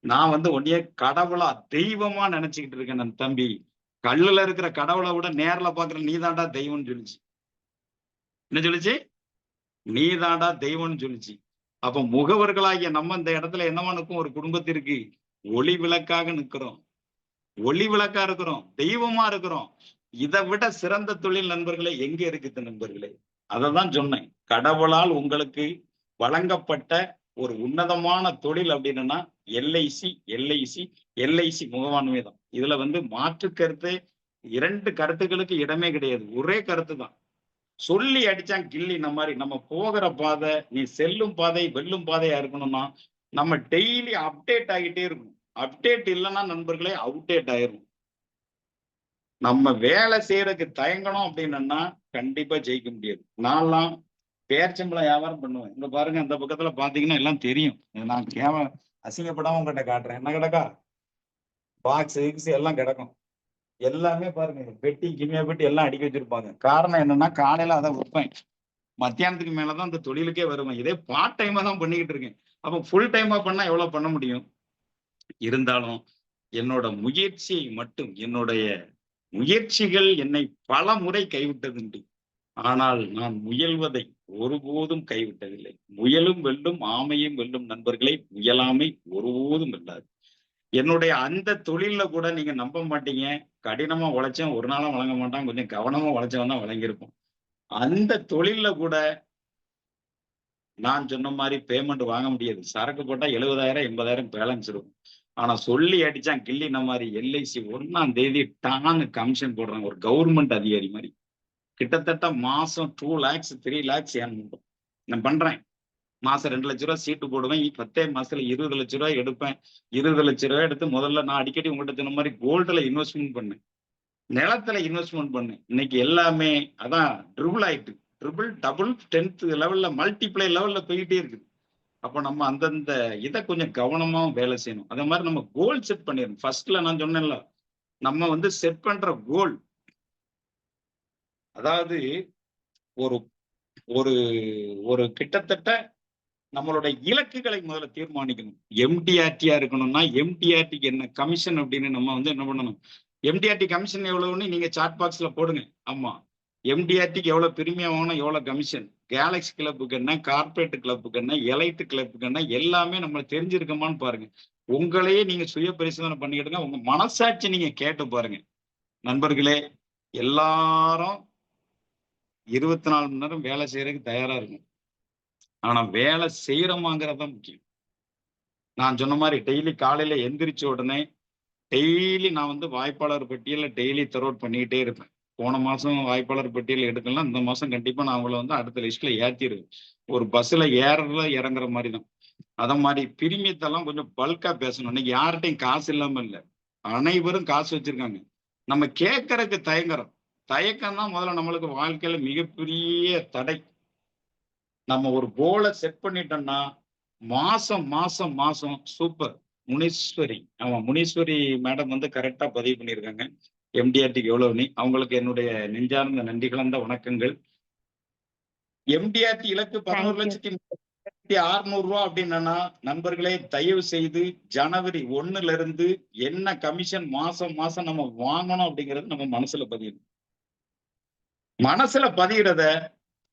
நான் வந்து உன்னைய கடவுளா, தெய்வமா நினைச்சுக்கிட்டு இருக்கேன் நன் தம்பி. கல்லுல இருக்கிற கடவுளை விட நேர்ல பாக்குற நீதான்டா தெய்வம்னு சொல்லிச்சு. என்ன சொல்லுச்சு? நீதான்டா தெய்வம்னு சொல்லிச்சு. அப்ப முகவர்களாகிய நம்ம இந்த இடத்துல என்னவா நிற்கும்? ஒரு குடும்பத்திற்கு ஒளி விளக்காக நிற்கிறோம். ஒளி விளக்கா இருக்கிறோம், தெய்வமா இருக்கிறோம். இதை விட சிறந்த தொழில் நண்பர்களே எங்க இருக்குது நண்பர்களே? அததான் சொன்னேன். கடவுளால் உங்களுக்கு வழங்கப்பட்ட ஒரு உன்னதமான தொழில் அப்படின்னா எல்ஐசி, எல்ஐசி, எல்ஐசி முகவாண்மை தான். இதுல வந்து மாற்று கருத்து, 2 கருத்துக்களுக்கு இடமே கிடையாது. ஒரே கருத்து தான். சொல்லி அடிச்சான் கில்லி. இந்த மாதிரி நம்ம போகிற பாதை, நீ செல்லும் பாதை வெல்லும் பாதையா இருக்கணும்னா நம்ம டெய்லி அப்டேட் ஆகிட்டே இருக்கும். அப்டேட் இல்லைன்னா நண்பர்களே அவுடேட் ஆயிரும். நம்ம வேலை செய்யறதுக்கு தயங்கணும் அப்படின்னா கண்டிப்பா ஜெயிக்க முடியாது. நான்லாம் பேர்ச்சம்பளம் வியாபாரம் பண்ணுவேன். இங்க பாருங்க, அந்த பக்கத்துல பாத்தீங்கன்னா எல்லாம் தெரியும். நான் அசிங்கப்படாம உங்ககிட்ட காட்டுறேன். என்ன கிடக்கா? பாக்ஸ் கிக்ஸ் எல்லாம் கிடக்கும். எல்லாமே பாருங்க, பெட்டி கிமியா பெட்டி எல்லாம் அடுக்கி வச்சிருப்பாங்க. காரணம் என்னன்னா, காலையில அதை விற்பேன், மத்தியானத்துக்கு மேலதான் அந்த தொழிலுக்கே வருவேன். இதே பார்ட் டைமா தான் பண்ணிக்கிட்டு இருக்கேன். அப்ப ஃபுல் டைமா பண்ணா எவ்வளவு பண்ண முடியும்? இருந்தாலும் என்னோட முயற்சியை மட்டும், என்னுடைய முயற்சிகள் என்னை பல முறை கைவிட்டதுண்டு. ஆனால் நான் முயல்வதை ஒருபோதும் கைவிட்டதில்லை. முயலும் வெல்லும், ஆமையும் வெல்லும் நண்பர்களே, முயலாமை ஒருபோதும் வெல்லாது. என்னுடைய அந்த தொழில்ல கூட நீங்க நம்ப மாட்டீங்க. கடினமா உழைச்சேன், ஒரு நாளும் வழங்க மாட்டான். கொஞ்சம் கவனமா உழைச்சவன் தான் வழங்கியிருப்போம். அந்த தொழில்ல கூட நான் சொன்ன மாதிரி பேமெண்ட் வாங்க முடியாது. சரக்கு போட்டா 70,000 80,000 பேலன்ஸ் இருக்கும். ஆனா சொல்லி அடிச்சான் கில்லி. இந்த மாதிரி எல்ஐசி 1ஆம் தேதி டான்னு கமிஷன் போடுறாங்க, ஒரு கவர்மெண்ட் அதிகாரி மாதிரி. கிட்டத்தட்ட மாசம் 2 lakhs 3 lakhs ஏன் நான் பண்றேன். மாசம் 2 லட்ச ரூபாய் சீட்டு போடுவேன். 10 மாசத்துல 20 லட்ச ரூபாய் எடுப்பேன். 20 லட்ச ரூபாய் எடுத்து முதல்ல நான் அடிக்கடி உங்கள்கிட்ட சொன்ன மாதிரி கோல்டுல இன்வெஸ்ட்மெண்ட் பண்ணேன், நிலத்துல இன்வெஸ்ட்மெண்ட் பண்ணேன். இன்னைக்கு எல்லாமே அதான் ட்ரிபிள் ஆயிட்டு. ட்ரிபிள், டபுள், 10th லெவல்ல மல்டிப்ளை லெவல்ல போயிட்டே இருக்குது. அப்போ நம்ம அந்தந்த இதை கொஞ்சம் கவனமா வேலை செய்யணும். அதே மாதிரி நம்ம கோல் செட் பண்ணிடணும். ஃபர்ஸ்ட்ல நான் சொன்னேன்ல, நம்ம வந்து செட் பண்ற கோல், அதாவது ஒரு ஒரு ஒரு கிட்டத்தட்ட நம்மளோட இலக்குகளை முதல்ல தீர்மானிக்கணும். எம்டிஆர்டியா இருக்கணும்னா எம்டிஆர்டிக்கு என்ன கமிஷன் அப்படின்னு நம்ம வந்து என்ன பண்ணணும்? எம்டிஆர்டி கமிஷன் எவ்வளவுன்னு நீங்க சாட் பாக்ஸ்ல போடுங்க. ஆமா, எம்டிஆர்டிக்கு எவ்வளவு பிரிமியம் வாங்கணும், எவ்வளவு கமிஷன், கேலக்ஸி கிளப்புக்கு என்ன, கார்பரேட் கிளப்புக்கு என்ன, எலைட் கிளப்புக்கு என்ன, எல்லாமே நம்ம தெரிஞ்சிருக்கோமான்னு பாருங்க. உங்களையே நீங்க சுய பரிசோதனை பண்ணிக்கிடுங்க. உங்க மனசாட்சி நீங்க கேட்டு பாருங்க நண்பர்களே. எல்லாரும் 24 மணி நேரம் வேலை செய்யறதுக்கு தயாரா இருக்கும். ஆனா வேலை செய்யறோமாங்கிறது தான் முக்கியம். நான் சொன்ன மாதிரி டெய்லி காலையில எந்திரிச்ச உடனே டெய்லி நான் வந்து வாய்ப்பாளர் பட்டியல டெய்லி தரோட் பண்ணிக்கிட்டே இருப்பேன். போன மாசம் வாய்ப்பாளர் பட்டியல் எடுக்கலாம், இந்த மாசம் கண்டிப்பா நான் அவங்கள வந்து அடுத்த லிஸ்ட்ல ஏத்திடுவேன். ஒரு பஸ்ல ஏறல இறங்குற மாதிரி தான். அத மாதிரி பிரிமியத்தெல்லாம் கொஞ்சம் பல்கா பேசணும். இன்னைக்கு யார்கிட்டையும் காசு இல்லாம இல்லை, அனைவரும் காசு வச்சிருக்காங்க. நம்ம கேட்கறதுக்கு தயங்குறோம். தயக்கம் தான் முதல்ல நம்மளுக்கு வாழ்க்கையில மிகப்பெரிய தடை. நம்ம ஒரு கோலை செட் பண்ணிட்டோம்னா மாசம் மாசம் மாசம் சூப்பர். முனீஸ்வரி, ஆமா முனீஸ்வரி மேடம் வந்து கரெக்டா பதிவு பண்ணியிருக்காங்க எம்டிஆர்டிக்கு எவ்வளவுன்னு. அவங்களுக்கு என்னுடைய நெஞ்சார்ந்த நன்றி கலந்த வணக்கங்கள். எம்டிஆர்டி இலக்கு 11,36,000 ரூபாய் அப்படின்னா நண்பர்களே, தயவு செய்து ஜனவரி 1ல இருந்து என்ன கமிஷன் மாசம் மாசம் நம்ம வாங்கணும் அப்படிங்கிறது நம்ம மனசுல பதியணும். மனசுல பதிகிறத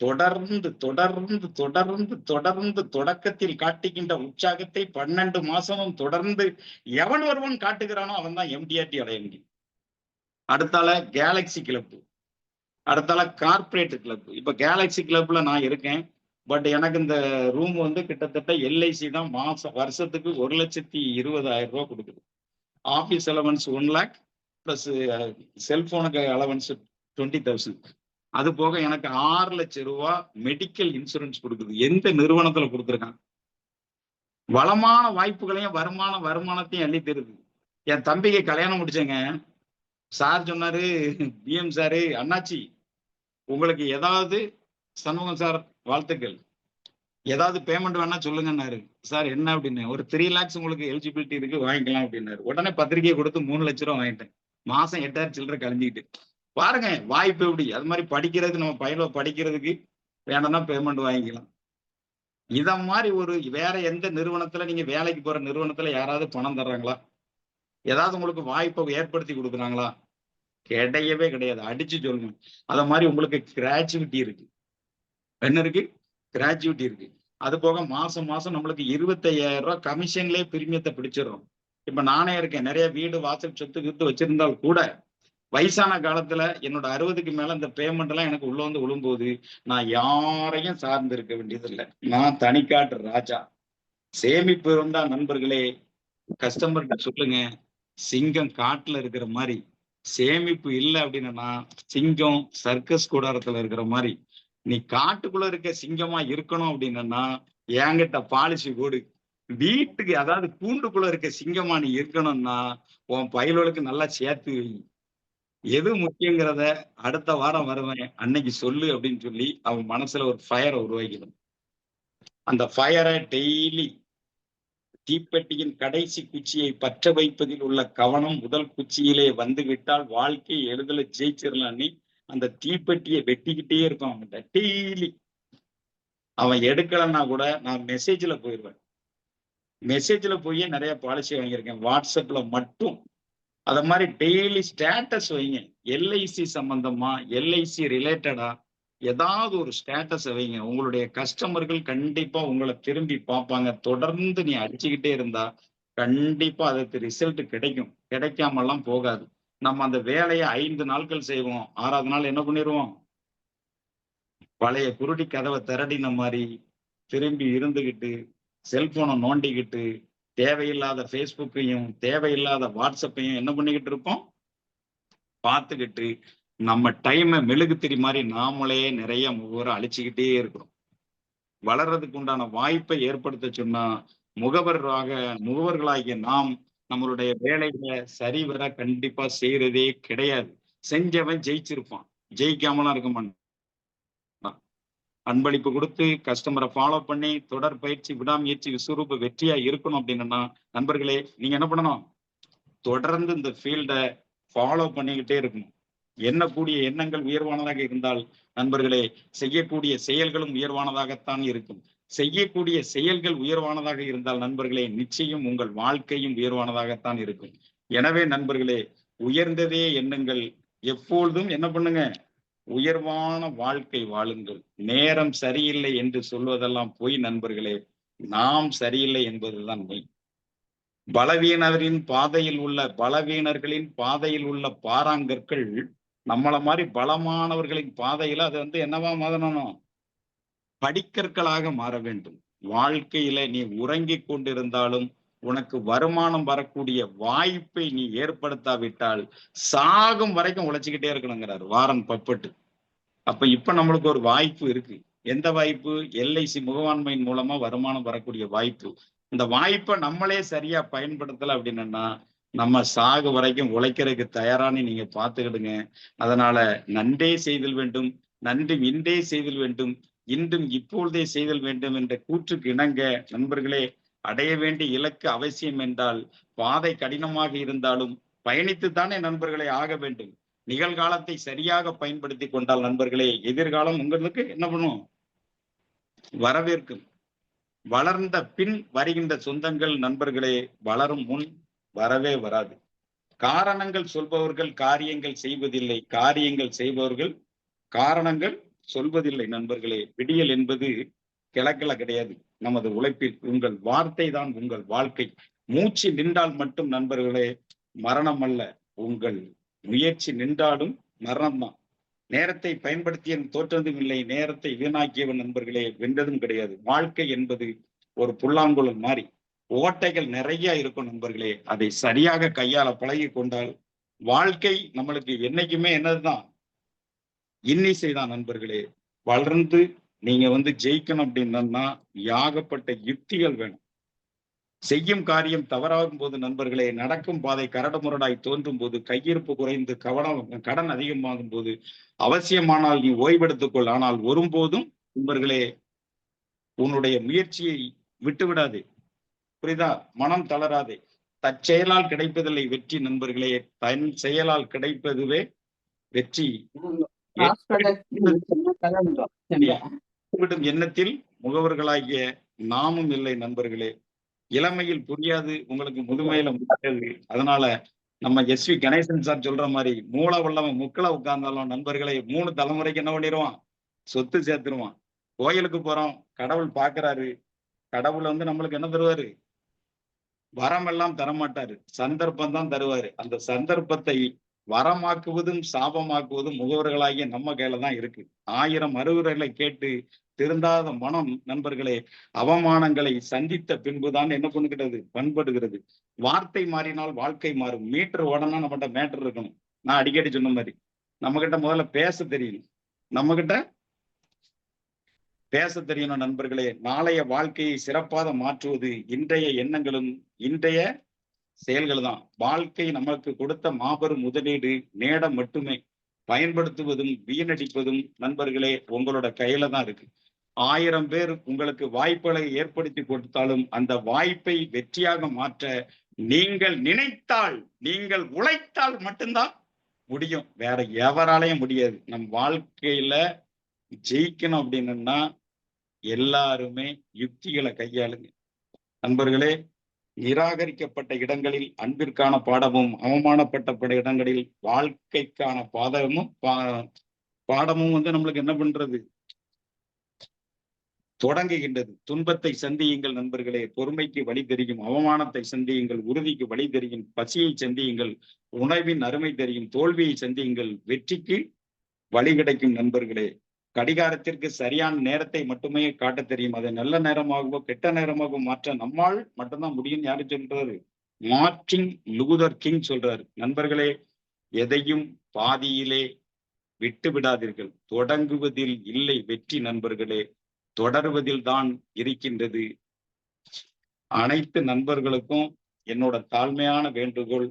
தொடர்ந்து தொடர்ந்து தொடர்ந்து தொடர்ந்து தொடக்கத்தில் காட்டுகின்ற உற்சாகத்தை 12 மாசமும் தொடர்ந்து எவன் ஒருவன் காட்டுகிறானோ அவன் தான் MDRT அடைய முடியும். அடுத்தால கேலக்சி கிளப், அடுத்தால கார்பரேட் கிளப். இப்ப கேலக்சி கிளப்ல நான் இருக்கேன். பட் எனக்கு இந்த ரூம் வந்து கிட்டத்தட்ட LIC தான் வருஷத்துக்கு 1,20,000 கொடுக்குது. ஆபீஸ் அலவன்ஸ் 1 lakh பிளஸ் செல்போனுக்கு அலவன்ஸ் 20,000. அது போக எனக்கு 6 லட்சம் ரூபாய் மெடிக்கல் இன்சூரன்ஸ் கொடுக்குது. எந்த நிறுவனத்துல கொடுத்துருக்கான்? வளமான வாய்ப்புகளையும் வருமானத்தையும் அள்ளி தருது. என் தம்பிக்கு கல்யாணம் முடிச்சேங்க. சார் சொன்னாரு, BM சாரு, அண்ணாச்சி உங்களுக்கு ஏதாவது சண்முகம் சார் வாழ்த்துக்கள், ஏதாவது பேமெண்ட் வேணா சொல்லுங்கன்னாரு. சார் என்ன அப்படின்னு, ஒரு 3 lakhs உங்களுக்கு எலிஜிபிலிட்டி இருக்கு வாங்கிக்கலாம் அப்படின்னாரு. உடனே பத்திரிகையை கொடுத்து 3 லட்சம் ரூபாய் வாங்கிட்டேன். மாசம் 8,000 சில்லறை கழிஞ்சிக்கிட்டு. பாருங்க வாய்ப்பு எப்படி. அது மாதிரி படிக்கிறதுக்கு நம்ம பையனை படிக்கிறதுக்கு வேணும்னா பேமெண்ட் வாங்கிக்கலாம். இத மாதிரி ஒரு வேற எந்த நிறுவனத்துல நீங்க வேலைக்கு போற நிறுவனத்துல யாராவது பணம் தர்றாங்களா? ஏதாவது உங்களுக்கு வாய்ப்பை ஏற்படுத்தி கொடுக்குறாங்களா? கிடையவே கிடையாது. அடிச்சு சொல்லணும். அத மாதிரி உங்களுக்கு கிராஜுவிட்டி இருக்கு. என்ன இருக்கு? கிராஜுவிட்டி இருக்கு. அது போக மாசம் மாசம் நம்மளுக்கு 25,000 ரூபாய் கமிஷன்லயே பிரிமியத்தை பிடிச்சிடறோம். இப்ப நானே இருக்கேன். நிறைய வீடு வாசல் சொத்து வச்சிருந்தால் கூட வயசான காலத்துல என்னோட 60க்கு மேல இந்த பேமெண்ட் எல்லாம் எனக்கு உள்ள வந்து விழும்போது நான் யாரையும் சார்ந்து இருக்க வேண்டியதில்லை. நான் தனிக்காட்டு ராஜா. சேமிப்பு இருந்தா நண்பர்களே, கஸ்டமர்கிட்ட சொல்லுங்க, சிங்கம் காட்டுல இருக்கிற மாதிரி. சேமிப்பு இல்லை அப்படின்னா சிங்கம் சர்க்கஸ் கூடாரத்துல இருக்கிற மாதிரி. நீ காட்டுக்குள்ள இருக்க சிங்கமா இருக்கணும் அப்படின்னா என்கிட்ட பாலிசி போடு. வீட்டுக்கு அதாவது கூண்டுக்குள்ள இருக்க சிங்கமா நீ இருக்கணும்னா உன் பயலுக்கு நல்லா சேர்த்து வை. எது முக்கியங்கிறத அடுத்த வாரம் வருவேன் அன்னைக்கு சொல்லு அப்படின்னு சொல்லி அவன் மனசுல ஒரு ஃபயரை உருவாக்கிடும். அந்த ஃபயரை டெய்லி தீப்பெட்டியின் கடைசி குச்சியை பற்ற வைப்பதில் உள்ள கவனம் முதல் குச்சியிலே வந்து விட்டால் வாழ்க்கை எழுதல ஜெயிச்சிடலான்னு அந்த தீப்பெட்டியை வெட்டிக்கிட்டே இருக்கும் அவன்கிட்ட டெய்லி. அவன் எடுக்கலன்னா கூட நான் மெசேஜ்ல போயிடுவேன். மெசேஜ்ல போய் நிறைய பாலிசி வாங்கியிருக்கேன் வாட்ஸ்அப்ல மட்டும். அத மாதிரி டெய்லி ஸ்டேட்டஸ் வைங்க. LIC சம்பந்தமா, LIC ரிலேட்டடா ஏதாவது ஒரு ஸ்டேட்டஸ் வைங்க. உங்களுடைய கஸ்டமர்கள் கண்டிப்பா உங்களை திரும்பி பார்ப்பாங்க. தொடர்ந்து நீ அடிச்சுக்கிட்டே இருந்தா கண்டிப்பா அதுக்கு ரிசல்ட் கிடைக்கும். கிடைக்காமலாம் போகாது. நம்ம அந்த வேலையை 5 நாட்கள் செய்வோம். 6வது நாள் என்ன பண்ணிடுவோம்? பழைய குருடி கதவை திரடின மாதிரி திரும்பி இருந்துகிட்டு செல்போனை நோண்டிக்கிட்டு தேவையில்லாத ஃபேஸ்புக்கையும் தேவையில்லாத வாட்ஸ்அப்பையும் என்ன பண்ணிக்கிட்டு இருப்போம்? பார்த்துக்கிட்டு நம்ம டைமை மெழுகுத்திரி மாதிரி நாமளே நிறைய முகவரை அழிச்சுக்கிட்டே இருக்கிறோம். வளர்றதுக்கு உண்டான வாய்ப்பை ஏற்படுத்த சொன்னா முகவர்களாகிய நாம் நம்மளுடைய வேலைகளை சரிவர கண்டிப்பா செய்யறதே கிடையாது. செஞ்சவன் ஜெயிச்சிருப்பான், ஜெயிக்காமலாம் இருக்க மாட்டான். அன்பளிப்பு கொடுத்து கஸ்டமரை ஃபாலோ பண்ணி தொடர் பயிற்சி விடாமுயற்சி விஸ்வரூப வெற்றியா இருக்கணும் அப்படின்னா நண்பர்களே நீங்க என்ன பண்ணணும்? தொடர்ந்து இந்த ஃபீல்டை ஃபாலோ பண்ணிக்கிட்டே இருக்கணும். எண்ணக்கூடிய எண்ணங்கள் உயர்வானதாக இருந்தால் நண்பர்களே செய்யக்கூடிய செயல்களும் உயர்வானதாகத்தான் இருக்கும். செய்யக்கூடிய செயல்கள் உயர்வானதாக இருந்தால் நண்பர்களே நிச்சயம் உங்கள் வாழ்க்கையும் உயர்வானதாகத்தான் இருக்கும். எனவே நண்பர்களே உயர்ந்ததே எண்ணங்கள். எப்பொழுதும் என்ன பண்ணுங்க? உயர்வான வாழ்க்கை வாழுங்கள். நேரம் சரியில்லை என்று சொல்வதெல்லாம் பொய் நண்பர்களே. நாம் சரியில்லை என்பதுதான் மெய். பலவீனர்களின் பாதையில் உள்ள பாறாங்கற்கள் நம்மள மாதிரி பலமானவர்களின் பாதையில அது வந்து என்னவா மாறணும்? படிக்கற்களாக மாற வேண்டும். வாழ்க்கையில நீ உறங்கிக் கொண்டிருந்தாலும் உனக்கு வருமானம் வரக்கூடிய வாய்ப்பை நீ ஏற்படுத்தாவிட்டால் சாகும் வரைக்கும் உழைச்சிக்கிட்டே இருக்கணுங்கிறார் வாரன் பஃபெட். அப்ப இப்ப நம்மளுக்கு ஒரு வாய்ப்பு இருக்கு. எந்த வாய்ப்பு? LIC முகவாண்மையின் மூலமா வருமானம் வரக்கூடிய வாய்ப்பு. இந்த வாய்ப்பை நம்மளே சரியா பயன்படுத்தல அப்படின்னா நம்ம சாகு வரைக்கும் உழைக்கிறதுக்கு தயாரானு நீங்க பார்த்துக்கிடுங்க. அதனால நன்றே செய்தல் வேண்டும், நன்றும் இன்றே செய்தல் வேண்டும், இன்றும் இப்பொழுதே செய்தல் வேண்டும் என்ற கூற்றுக்கு இணங்க நண்பர்களே அடைய வேண்டிய இலக்கு அவசியம் என்றால் பாதை கடினமாக இருந்தாலும் பயணித்துத்தானே நண்பர்களே ஆக வேண்டும். நிகழ்காலத்தை சரியாக பயன்படுத்தி கொண்டால் நண்பர்களே எதிர்காலம் உங்களுக்கு என்ன பண்ணும்? வரவேற்கும். வளர்ந்த பின் வருகின்ற சொந்தங்கள் நண்பர்களே வளரும் முன் வரவே வராது. காரணங்கள் சொல்பவர்கள் காரியங்கள் செய்வதில்லை, காரியங்கள் செய்பவர்கள் காரணங்கள் சொல்வதில்லை நண்பர்களே. விடியல் என்பது கிழக்கில கிடையாது. நமது உழைப்பில் உங்கள் வார்த்தை தான் உங்கள் வாழ்க்கை. மூச்சு நின்றால் மட்டும் நண்பர்களே மரணம் அல்ல. உங்கள் முயற்சி நின்றாலும் மரணம் தான். நேரத்தை பயன்படுத்திய தோற்றதும் இல்லை. நேரத்தை வீணாக்கியவன் நண்பர்களே வென்றதும் கிடையாது. வாழ்க்கை என்பது ஒரு புல்லாங்குழல் மாதிரி ஓட்டைகள் நிறைய இருக்கும் நண்பர்களே. அதை சரியாக கையாள பழகி கொண்டால் வாழ்க்கை நம்மளுக்கு என்னைக்குமே என்னதுதான் இன்னிசைதான் நண்பர்களே. வளர்ந்து நீங்க ஜெயிக்கணும் அப்படின்னா யாகப்பட்ட யுக்திகள் வேணும். செய்யும் காரியம் தவறாகும் போது நண்பர்களே, நடக்கும் பாதை கரடுமுரடாய் தோன்றும் போது, கையிருப்பு குறைந்து கடன் அதிகமாகும் போது, அவசியமானால் நீ ஓய்வெடுத்துக்கொள். ஆனால் ஒருபோதும் நண்பர்களே உன்னுடைய முயற்சியை விட்டு விடாதே. புரியுதா? மனம் தளராதே. தற்செயலால் கிடைப்பதில்லை வெற்றி நண்பர்களே. தன் செயலால் கிடைப்பதுவே வெற்றி. விடும் எண்ணத்தில் முகவர்களாகிய நாமும் இல்லை நண்பர்களே. இளமையில் புரியாது, உங்களுக்கு முதுமையில முடியாது. அதனால நம்ம எஸ்.வி. கணேசன் சார் சொல்ற மாதிரி மூளை உள்ளவன் முக்களை உட்கார்ந்தாலும் நண்பர்களே 3 தலைமுறைக்கு என்ன பண்ணிடுவான்? சொத்து சேர்த்துருவான். கோயிலுக்கு போறோம், கடவுள் பாக்குறாரு. கடவுள் நம்மளுக்கு என்ன தருவாரு? வரமெல்லாம் தரமாட்டாரு, சந்தர்ப்பம் தான் தருவாரு. அந்த சந்தர்ப்பத்தை வரமாக்குவதும் சாபமாக்குவதும் முகவர்களாகிய நம்ம கையில தான் இருக்கு. 1000 அறிவுரைகளை கேட்டு திருந்தாத மனம் நண்பர்களே அவமானங்களை சந்தித்த பின்புதான் என்ன பண்ணுகிறது? பண்படுகிறது. வார்த்தை மாறினால் வாழ்க்கை மாறும். மீட்டர் ஓடனா நம்மகிட்ட மேட்டர் இருக்கணும். நான் அடிக்கடி சொன்ன மாதிரி நம்ம கிட்ட முதல்ல பேச தெரியணும். நம்ம கிட்ட பேச தெரியணும் நண்பர்களே. நாளைய வாழ்க்கையை சிறப்பாக மாற்றுவது இன்றைய எண்ணங்களும் இன்றைய செயல்கள் தான். வாழ்க்கை நமக்கு கொடுத்த மாபெரும் முதலீடு நேரம் மட்டுமே. பயன்படுத்துவதும் வீணடிப்பதும் நண்பர்களே உங்களோட கையில தான் இருக்கு. 1000 பேர் உங்களுக்கு வாய்ப்புகளை ஏற்படுத்தி கொடுத்தாலும் அந்த வாய்ப்பை வெற்றியாக மாற்ற நீங்கள் நினைத்தால், நீங்கள் உழைத்தால் மட்டும்தான் முடியும். வேற எவராலையும் முடியாது. நம் வாழ்க்கையில ஜெயிக்கணும் அப்படின்னா எல்லாருமே யுக்திகளை கையாளுங்க நண்பர்களே. நிராகரிக்கப்பட்ட இடங்களில் அன்பிற்கான பாடமும், அவமானப்பட்ட இடங்களில் வாழ்க்கைக்கான பாடமும் நம்மளுக்கு என்ன பண்றது? தொடங்குகின்றது. துன்பத்தை சந்தியுங்கள் நண்பர்களே, பொறுமைக்கு வழி தெரியும். அவமானத்தை சந்தியுங்கள், உறுதிக்கு வழி தெரியும். பசியை சந்தியுங்கள், உணவின் அருமை தெரியும். தோல்வியை சந்தியுங்கள், வெற்றிக்கு வழி கிடைக்கும் நண்பர்களே. கடிகாரத்திற்கு சரியான நேரத்தை மட்டுமே காட்ட தெரியும். அதை நல்ல நேரமாகவோ கெட்ட நேரமாகவோ மாற்ற நம்மால் மட்டும்தான் முடியும். யாரு சொல்றாரு? மார்ட்டின் லூதர் கிங் சொல்றாரு. நண்பர்களே, எதையும் பாதியிலே விட்டு விடாதீர்கள். தொடங்குவதில் இல்லை வெற்றி நண்பர்களே, தொடர்வதில் தான் இருக்கின்றது. அனைத்து நண்பர்களுக்கும் என்னோட தாழ்மையான வேண்டுகோள்,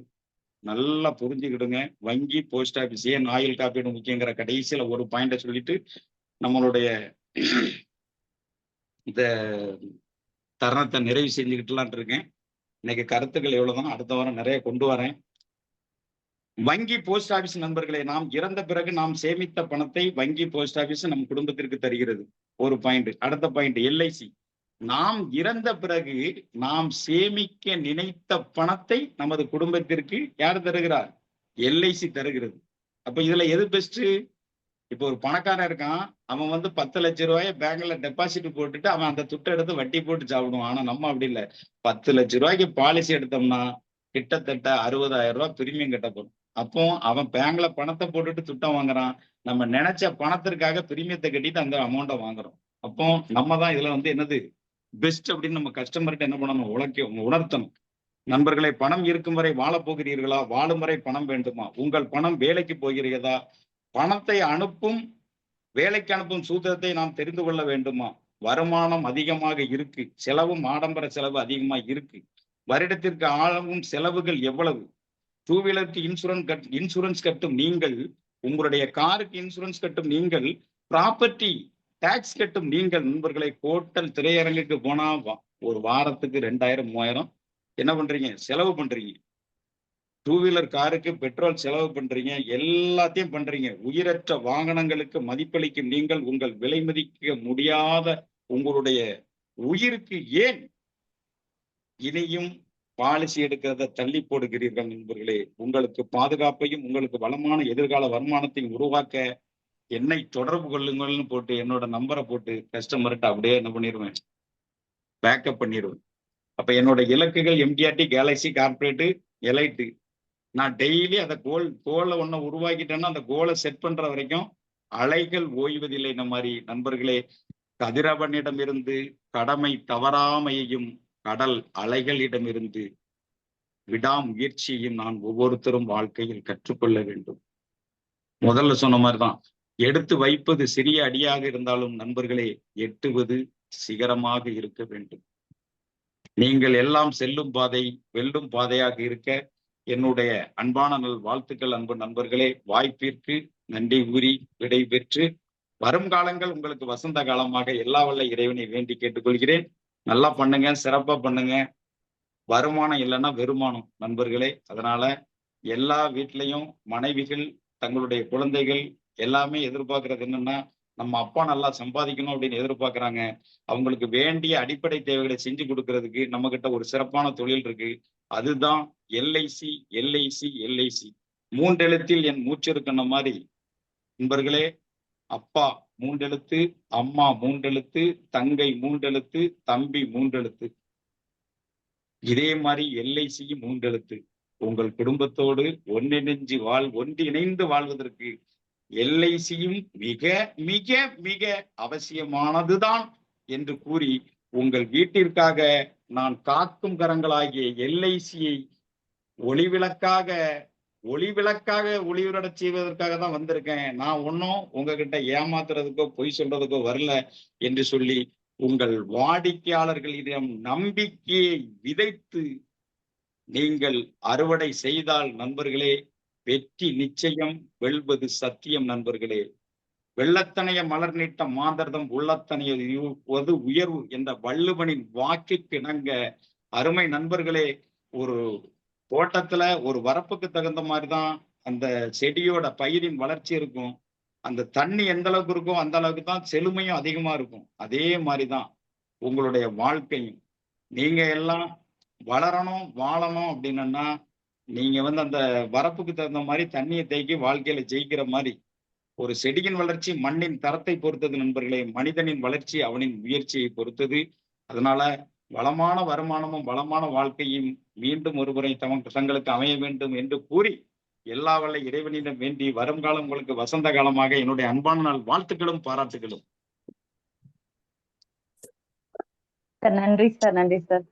நல்லா புரிஞ்சுக்கிடுங்க. வங்கி, போஸ்ட் ஆபீஸ், ஏன் ஆயில் காப்பீடு முக்கியங்கிற கடைசியில ஒரு பாயிண்ட சொல்லிட்டு நம்மளுடைய இந்த தருணத்தை நிறைவு செஞ்சுக்கிட்டுலான் இருக்கேன். இன்னைக்கு கருத்துக்கள் எவ்வளவுதான், அடுத்த வாரம் நிறைய கொண்டு வரேன். வங்கி, போஸ்ட் ஆபீஸ் நண்பர்களே, நாம் இறந்த பிறகு நாம் சேமித்த பணத்தை வங்கி, போஸ்ட் ஆபீஸ் நம் குடும்பத்திற்கு தருகிறது. ஒரு பாயிண்ட். அடுத்த பாயிண்ட் எல்ஐசி. நாம் இறந்த பிறகு நாம் சேமிக்க நினைத்த பணத்தை நமது குடும்பத்திற்கு யார் தருகிறார்? எல்ஐசி தருகிறது. அப்ப இதுல எது பெஸ்ட்? இப்போ ஒரு பணக்காரன் இருக்கான், அவன் 10 லட்சம் ரூபாயை பேங்க்ல டெபாசிட் போட்டுட்டு அவன் அந்த துட்டை எடுத்து வட்டி போட்டு சாப்பிடுவான். ஆனா நம்ம அப்படி இல்லை. 10 லட்சம் ரூபாய்க்கு பாலிசி எடுத்தோம்னா கிட்டத்தட்ட 60,000 ரூபாய் பிரீமியம் கட்டப்படும். அப்போ அவன் பேங்க்ல பணத்தை போட்டுட்டு துட்டம் வாங்குறான். நம்ம நினைச்ச பணத்திற்காக பிரீமியத்தை கட்டிட்டு அந்த அமௌண்ட்டை வாங்குறோம். அப்போ நம்ம தான் இதுல என்னது பெஸ்ட் அப்படின்னு நம்ம கஸ்டமர்கிட்ட என்ன பண்ணணும்? உணர்த்தணும். நண்பர்களே, பணம் இருக்கும் வரை வாழப் போகிறீர்களா? வாழும் வரை பணம் வேண்டுமா? உங்கள் பணம் வேலைக்கு போகிறதா? பணத்தை வேலைக்கு அனுப்பும் சூத்திரத்தை நாம் தெரிந்து கொள்ள வேண்டுமா? வருமானம் அதிகமாக இருக்கு, செலவும் ஆடம்பர செலவு அதிகமா இருக்கு. வருடத்திற்கு ஆகும் செலவுகள் எவ்வளவு? 2 வீலருக்கு இன்சூரன்ஸ் கட்டும் நீங்கள், உங்களுடைய காருக்கு இன்சூரன்ஸ் கட்டும் நீங்கள், ப்ராப்பர்ட்டி டாக்ஸ் கட்டும் நீங்கள். நண்பர்களை, ஹோட்டல் திரையரங்குக்கு போனா ஒரு வாரத்துக்கு 2000 3000 என்ன பண்றீங்க? செலவு பண்றீங்க. 2 வீலர் காருக்கு பெட்ரோல் செலவு பண்றீங்க. எல்லாத்தையும் பண்றீங்க. உயிரற்ற வாகனங்களுக்கு மதிப்பளிக்கும் நீங்கள் உங்கள் விலை மதிக்க முடியாத உங்களுடைய உயிருக்கு ஏன் இனியும் பாலிசி எடுக்கிறத தள்ளி போடுகிறீர்கள்? நண்பர்களே, உங்களுக்கு பாதுகாப்பையும் உங்களுக்கு வளமான எதிர்கால வருமானத்தையும் உருவாக்க என்னை தொடர்பு கொள்ளுங்கள்னு போட்டு என்னோட நம்பரை போட்டு கஸ்டமர்கிட்ட அப்படியே என்ன பண்ணிருவேன், பேக்கப் பண்ணிருவேன். அப்ப என்னோட இலக்குகள் எம்டிஆர்டி, கேலக்ஸி, கார்ப்பரேட், எலைட். நான் டெய்லி அந்த கோல ஒண்ண உருவாக்கிட்டேன்னா அந்த கோலை செட் பண்ற வரைக்கும் அலைகள் ஓய்வதில்லை. இந்த மாதிரி நண்பர்களே, கதிரவனிடமிருந்து கடமை தவறாமையையும் கடல் அலைகளிடமிருந்து விடாமுயற்சியையும் நான் ஒவ்வொருத்தரும் வாழ்க்கையில் கற்றுக்கொள்ள வேண்டும். முதல்ல சொன்ன மாதிரிதான், எடுத்து வைப்பது சிறிய அடியாக இருந்தாலும் நண்பர்களே, எட்டுவது சிகரமாக இருக்க வேண்டும். நீங்கள் எல்லாம் செல்லும் பாதை வெல்லும் பாதையாக இருக்க என்னுடைய அன்பான வாழ்த்துக்கள். அன்பு நண்பர்களே, வாய்ப்பிற்கு நன்றி கூறி விடைபெற்று வரும் காலங்கள் உங்களுக்கு வசந்த காலமாக எல்லா வல்ல இறைவனை வேண்டி கேட்டுக்கொள்கிறேன். நல்லா பண்ணுங்க, சிறப்பா பண்ணுங்க. வருமானம் இல்லைன்னா வெறுமானம் நண்பர்களே. அதனால எல்லா வீட்லயும் மனைவிகள், தங்களுடைய குழந்தைகள் எல்லாமே எதிர்பார்க்கறது என்னன்னா, நம்ம அப்பா நல்லா சம்பாதிக்கணும் அப்படின்னு எதிர்பார்க்கறாங்க. அவங்களுக்கு வேண்டிய அடிப்படை தேவைகளை செஞ்சு கொடுக்கறதுக்கு நம்ம கிட்ட ஒரு சிறப்பான தொழில் இருக்கு. அதுதான் எல்ஐசி. எல்ஐசி எல்ஐசி 3 எழுத்தில் என் மூச்சு இருக்குன்ன மாதிரி நண்பர்களே, அப்பா 3 எழுத்து, அம்மா 3 எழுத்து, தங்கை 3 எழுத்து, தம்பி 3 எழுத்து. இதே மாதிரி எல்ஐசியும் 3 எழுத்து. உங்கள் குடும்பத்தோடு ஒன்றிணைந்து வாழ்வதற்கு எல்ஐசியும் மிக மிக மிக அவசியமானதுதான் என்று கூறி, உங்கள் வீட்டிற்காக நான் காக்கும் கரங்களாகிய எல்ஐசியை ஒளிவிளக்காக ஒளிவிடச் செய்வதற்காக தான் வந்திருக்கேன். நான் ஒன்னும் உங்ககிட்ட ஏமாத்துறதுக்கோ பொய் சொல்றதுக்கோ வரல என்று சொல்லி, உங்கள் வாடிக்கையாளர்களிடம் நம்பிக்கையை விதைத்து நீங்கள் அறுவடை செய்தால் நண்பர்களே, வெற்றி நிச்சயம், வெல்வது சத்தியம் நண்பர்களே. வெள்ளத்தனைய மலர் நீட்ட மாந்தர்தம் உள்ளத்தனைய உயர்வு என்ற வள்ளுவனின் வாக்குக்கு இணங்க அருமை நண்பர்களே, ஒரு தோட்டத்துல ஒரு வரப்புக்கு தகுந்த மாதிரிதான் அந்த செடியோட பயிரின் வளர்ச்சி இருக்கும். அந்த தண்ணி எந்த அளவுக்கு இருக்கும் அந்த அளவுக்கு தான் செழுமையும் அதிகமா இருக்கும். அதே மாதிரிதான் உங்களுடைய வாழ்க்கையும். நீங்க எல்லாம் வளரணும், வாழணும் அப்படின்னா, நீங்க அந்த வரப்புக்கு தகுந்த மாதிரி தண்ணியை தேக்கி வாழ்க்கையில ஜெயிக்கிற மாதிரி, ஒரு செடியின் வளர்ச்சி மண்ணின் தரத்தை பொறுத்தது நண்பர்களே. மனிதனின் வளர்ச்சி அவனின் முயற்சியை பொறுத்தது. அதனால வளமான வருமானமும் வளமான வாழ்க்கையும் மீண்டும் ஒருமுறை தங்களுக்கு அமைய வேண்டும் என்று கூறி, எல்லா வல்ல இறைவனிடம் வேண்டி வருங்காலம் உங்களுக்கு வசந்த காலமாக என்னுடைய அன்பான நாள் வாழ்த்துக்களும் பாராட்டுகளும். நன்றி சார், நன்றி sir.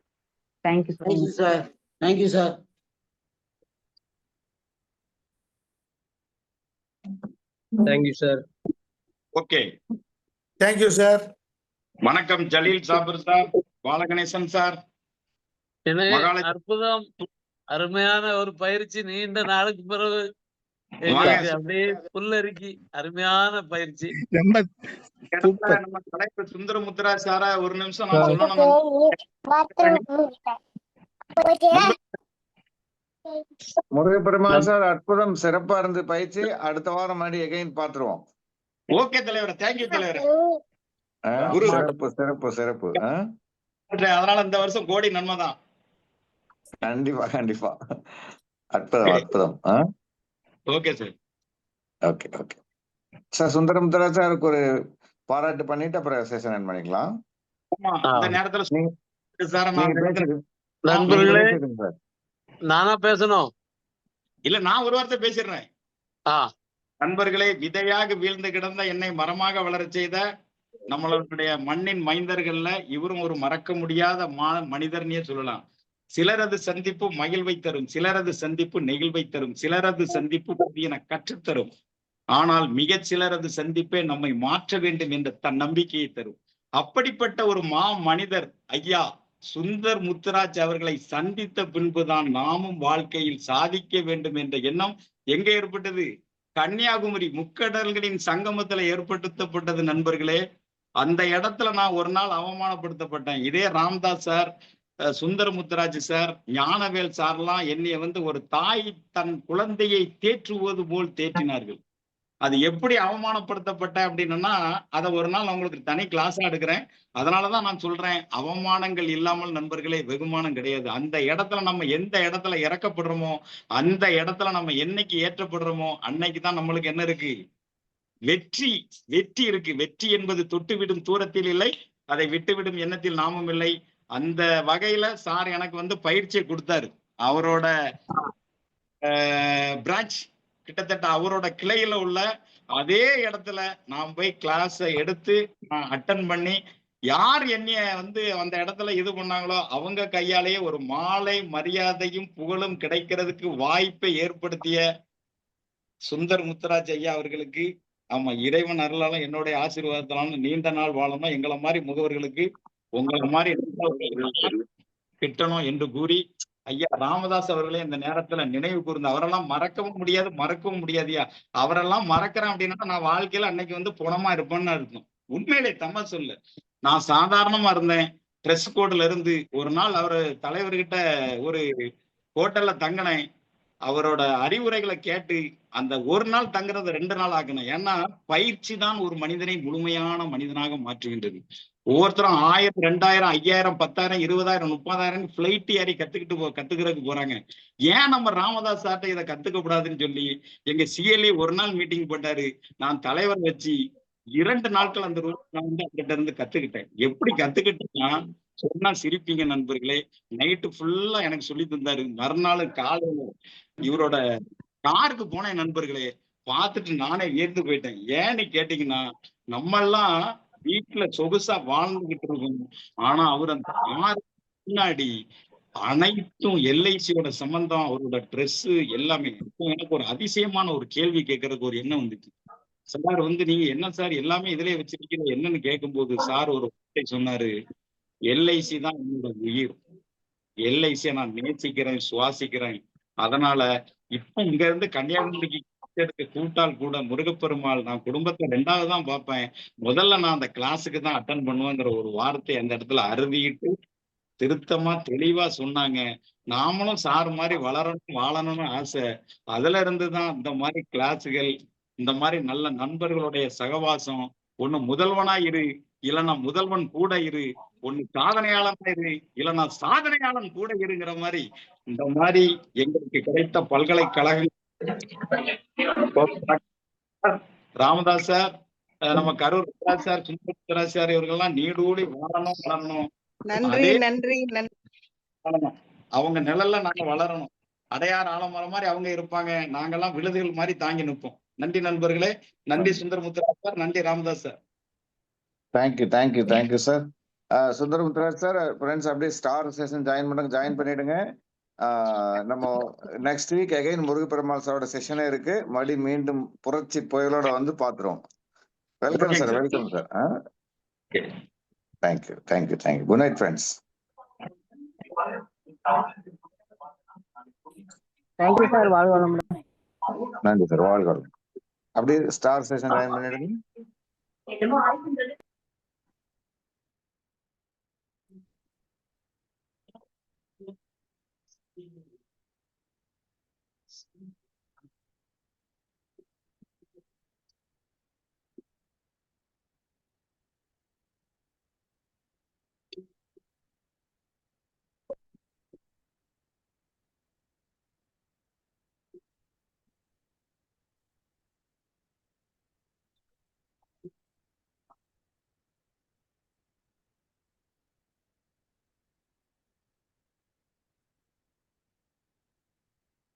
Thank you sir. Thank you sir. Thank you sir. Okay, thank you sir. வணக்கம் ஜலீல் சாபர் சார், பாலகணேசன் சார். அற்புதம், அருமையான ஒரு பயிற்சி. நீண்ட நாளுக்கு பிறகு அப்படியே புல்லரிக்கி அருமையான பயிற்சி. நம்ம தலைப்பு சுந்தரமுத்ரா சாரா ஒரு நிமிஷம் நான் சொல்லணும். முருகப்பெருமான் சார், அற்புதம், சிறப்பா இருந்து பயிற்சி. அடுத்த வாரம் மறுபடியும் எகைன் பாத்துருவோம். ஓகே தலைவர், தேங்க்யூ தலைவர். சிறப்பு சிறப்பு சிறப்பு. அதனால இந்த வருஷம் கோடி நன்மைதான். கண்டிப்பா கண்டிப்பா. அற்புதம் அற்புதம். Okay sir. Okay okay sir. Sundaramudra சாருக்கு ஒரு பாராட்டு பண்ணிட்டு அப்புறம் செஷன் எண்ட் பண்ணிக்கலாம். இந்த நேரத்துல நண்பர்களே, நானா பேசணும்? இல்ல, நான் ஒரு வார்த்தை பேசிடுறேன். நண்பர்களே, விதையாக வீழ்ந்து கிடந்த என்னை மரமாக வளரச் செய்த நம்மளுடைய மண்ணின் மைந்தர்கள்ல இவரும் ஒரு மறக்க முடியாத மனிதர்னே சொல்லலாம். சிலரது சந்திப்பு மகிழ்வை தரும், சிலரது சந்திப்பு நெகிழ்வை தரும், சிலரது சந்திப்பு புதியன கற்றுத்தரும். ஆனால் மிகச் சிலரது சந்திப்பே நம்மை மாற்ற வேண்டும் என்ற தன் நம்பிக்கையை தரும். அப்படிப்பட்ட ஒரு மனிதர் ஐயா சுந்தர் முத்துராஜ் அவர்களை சந்தித்த பின்புதான் நாமும் வாழ்க்கையில் சாதிக்க வேண்டும் என்ற எண்ணம் எங்க ஏற்பட்டது? கன்னியாகுமரி முக்கடல்களின் சங்கமத்துல ஏற்படுத்தப்பட்டது நண்பர்களே. அந்த இடத்துல நான் ஒரு நாள் அவமானப்படுத்தப்பட்டேன். இதே ராம்தாஸ் சார், சுந்தர் முத்துராஜ் சார், ஞானவேல் சார்லாம் என்னைய ஒரு தாய் தன் குழந்தையை தேற்றுவது போல் தேற்றினார்கள். அது எப்படி அவமானப்படுத்தப்பட்ட அப்படின்னா, அதை ஒரு நாள் அவங்களுக்கு தனி கிளாஸா எடுக்கிறேன். அதனாலதான் நான் சொல்றேன், அவமானங்கள் இல்லாமல் நண்பர்களே வெகுமானம் கிடையாது. அந்த இடத்துல நம்ம எந்த இடத்துல இறக்கப்படுறோமோ, அந்த இடத்துல நம்ம என்னைக்கு ஏற்றப்படுறோமோ அன்னைக்குதான் நம்மளுக்கு என்ன இருக்கு? வெற்றி வெற்றி இருக்கு. வெற்றி என்பது தொட்டுவிடும் தூரத்தில் இல்லை, அதை விட்டுவிடும் எண்ணத்தில் நாமும் இல்லை. அந்த வகையில சார் எனக்கு வந்து பயிற்சியை கொடுத்தாரு. அவரோட பிரான்ச் கிட்டத்தட்ட அவரோட கிளையில உள்ள அதே இடத்துல நான் போய் கிளாஸ் எடுத்து நான் அட்டன் பண்ணி, யார் என்னைய வந்து அந்த இடத்துல இது பண்ணாங்களோ அவங்க கையாலேயே ஒரு மாலை மரியாதையும் புகழும் கிடைக்கிறதுக்கு வாய்ப்பை ஏற்படுத்திய சுந்தர் முத்துராஜ் ஐயா அவர்களுக்கு, ஆமா, இறைவன் அருளாலும் என்னுடைய ஆசீர்வாதத்தாலும் நீண்ட நாள் வாழணும். எங்களை மாதிரி முகவர்களுக்கு உங்களை மாதிரி கிட்டணும் என்று கூறி, ஐயா ராமதாஸ் அவர்களே இந்த நேரத்துல நினைவு கூர்ந்து, அவரெல்லாம் மறக்கவும் முடியாதுயா. அவரெல்லாம் மறக்கிறேன் அப்படின்னா நான் வாழ்க்கையில அன்னைக்கு வந்து புணமா இருப்பேன்னு இருக்கும். உண்மையிலே தம்மா சொல்லு, நான் சாதாரணமா இருந்தேன். ட்ரெஸ் கோட்ல இருந்து ஒரு நாள் அவரு தலைவர்கிட்ட ஒரு ஹோட்டல்ல தங்கினேன். அவரோட அறிவுரைகளை கேட்டு அந்த ஒரு நாள் தங்குறத 2 நாள் ஆக்கணும். ஏன்னா பயிற்சி தான் ஒரு மனிதனை முழுமையான மனிதனாக மாற்றுகின்றது. ஒவ்வொருத்தரும் 1000, 2000, 5000, 10,000, 20,000, 30,000 பிளைட் ஏறி கத்துக்கிறதுக்கு போறாங்க. ஏன் நம்ம ராமதாஸ் சார்ட்ட இதை கத்துக்க கூடாதுன்னு சொல்லி எங்க சிஎல்ஏ ஒரு நாள் மீட்டிங் போட்டாரு. நான் தலைவர் வச்சு 2 நாட்கள் அந்த ரூட் நான் வந்து அவர்கிட்ட இருந்து கத்துக்கிட்டேன். எப்படி கத்துக்கிட்டேன்னா, சொன்னா சிரிப்பீங்க நண்பர்களே. நைட்டு ஃபுல்லா எனக்கு சொல்லி தந்தாரு. மறுநாள் காலையில இவரோட காருக்கு போனேன் நண்பர்களே. பார்த்துட்டு நானே வியந்து போயிட்டேன். ஏன்னு கேட்டீங்கன்னா, நம்ம எல்லாம் வீட்டுல சொகுசா வாழ்ந்துகிட்டு இருக்கோம். ஆனா அவர் அந்த காருக்கு முன்னாடி அனைத்தும் எல்ஐசியோட சம்பந்தம், அவரோட ட்ரெஸ் எல்லாமே. இப்போ எனக்கு ஒரு அதிசயமான ஒரு கேள்வி கேட்கறதுக்கு ஒரு எண்ணம் வந்துச்சு. சார் வந்து நீங்க என்ன சார் எல்லாமே இதுலயே வச்சிருக்கீங்க என்னன்னு கேட்கும்போது சார் ஒரு வார்த்தை சொன்னாரு. எல்ஐசி தான் என்னோட உயிர். எல்ஐசியை நான் நேசிக்கிறேன், சுவாசிக்கிறேன். அதனால இப்ப இங்க இருந்து கன்னியாகுமரிக்கு கூட்டால் கூட முருகப்பெருமாள், நான் குடும்பத்தை 2வது தான் பார்ப்பேன். முதல்ல நான் அந்த கிளாஸுக்கு தான் அட்டன் பண்ணுவேங்கிற ஒரு வார்த்தை அந்த இடத்துல அறுதிட்டு திருத்தமா தெளிவா சொன்னாங்க. நாமளும் சார் மாதிரி வளரணும், வாழணும்னு ஆசை. அதுல இருந்துதான் இந்த மாதிரி கிளாஸுகள், இந்த மாதிரி நல்ல நண்பர்களுடைய சகவாசம். ஒண்ணு முதல்வனா இரு, இல்லைன்னா முதல்வன் கூட இரு. ஒண்ணு சாதனையாளனா இரு, இல்லைன்னா சாதனையாளன் கூட இருங்கிற மாதிரி இந்த மாதிரி எங்களுக்கு கிடைத்த பல்கலைக்கழகம் ராமதாஸ் சார், நம்ம கரூர் சார், சுந்தர் சார் இவர்கள்லாம் நீடூழி வாழணும், வளரணும். வளரணும். அவங்க நிழல்ல நாங்க வளரணும். அடையார் ஆலமரம் மாதிரி அவங்க இருப்பாங்க, நாங்கெல்லாம் விழுதுகள் மாதிரி தாங்கி நிற்போம். நன்றி நண்பர்களே. நன்றி சுந்தர் முத்துராஜ் சார், நன்றி Ramadoss sir. Thank you sir. Sundar Muthuraj sir, friends அப்படியே ஸ்டார் செஷன் ஜாயின் பண்ணிடுங்க. நம்ம நெக்ஸ்ட் வீக் அகைன் முருகப்பெருமாள் சாரோட செஷனே இருக்கு. மீண்டும் புரட்சி புயலோட வந்து பாத்துருவோம். Welcome sir, welcome sir. Thank you. Good night friends. Thank you sir. வாழ்க வளமுடன். நன்றி சார், வாழ்க வளமுடன். அப்படியே ஸ்டார் செஷன் ஜாயின் பண்ணிடுங்க.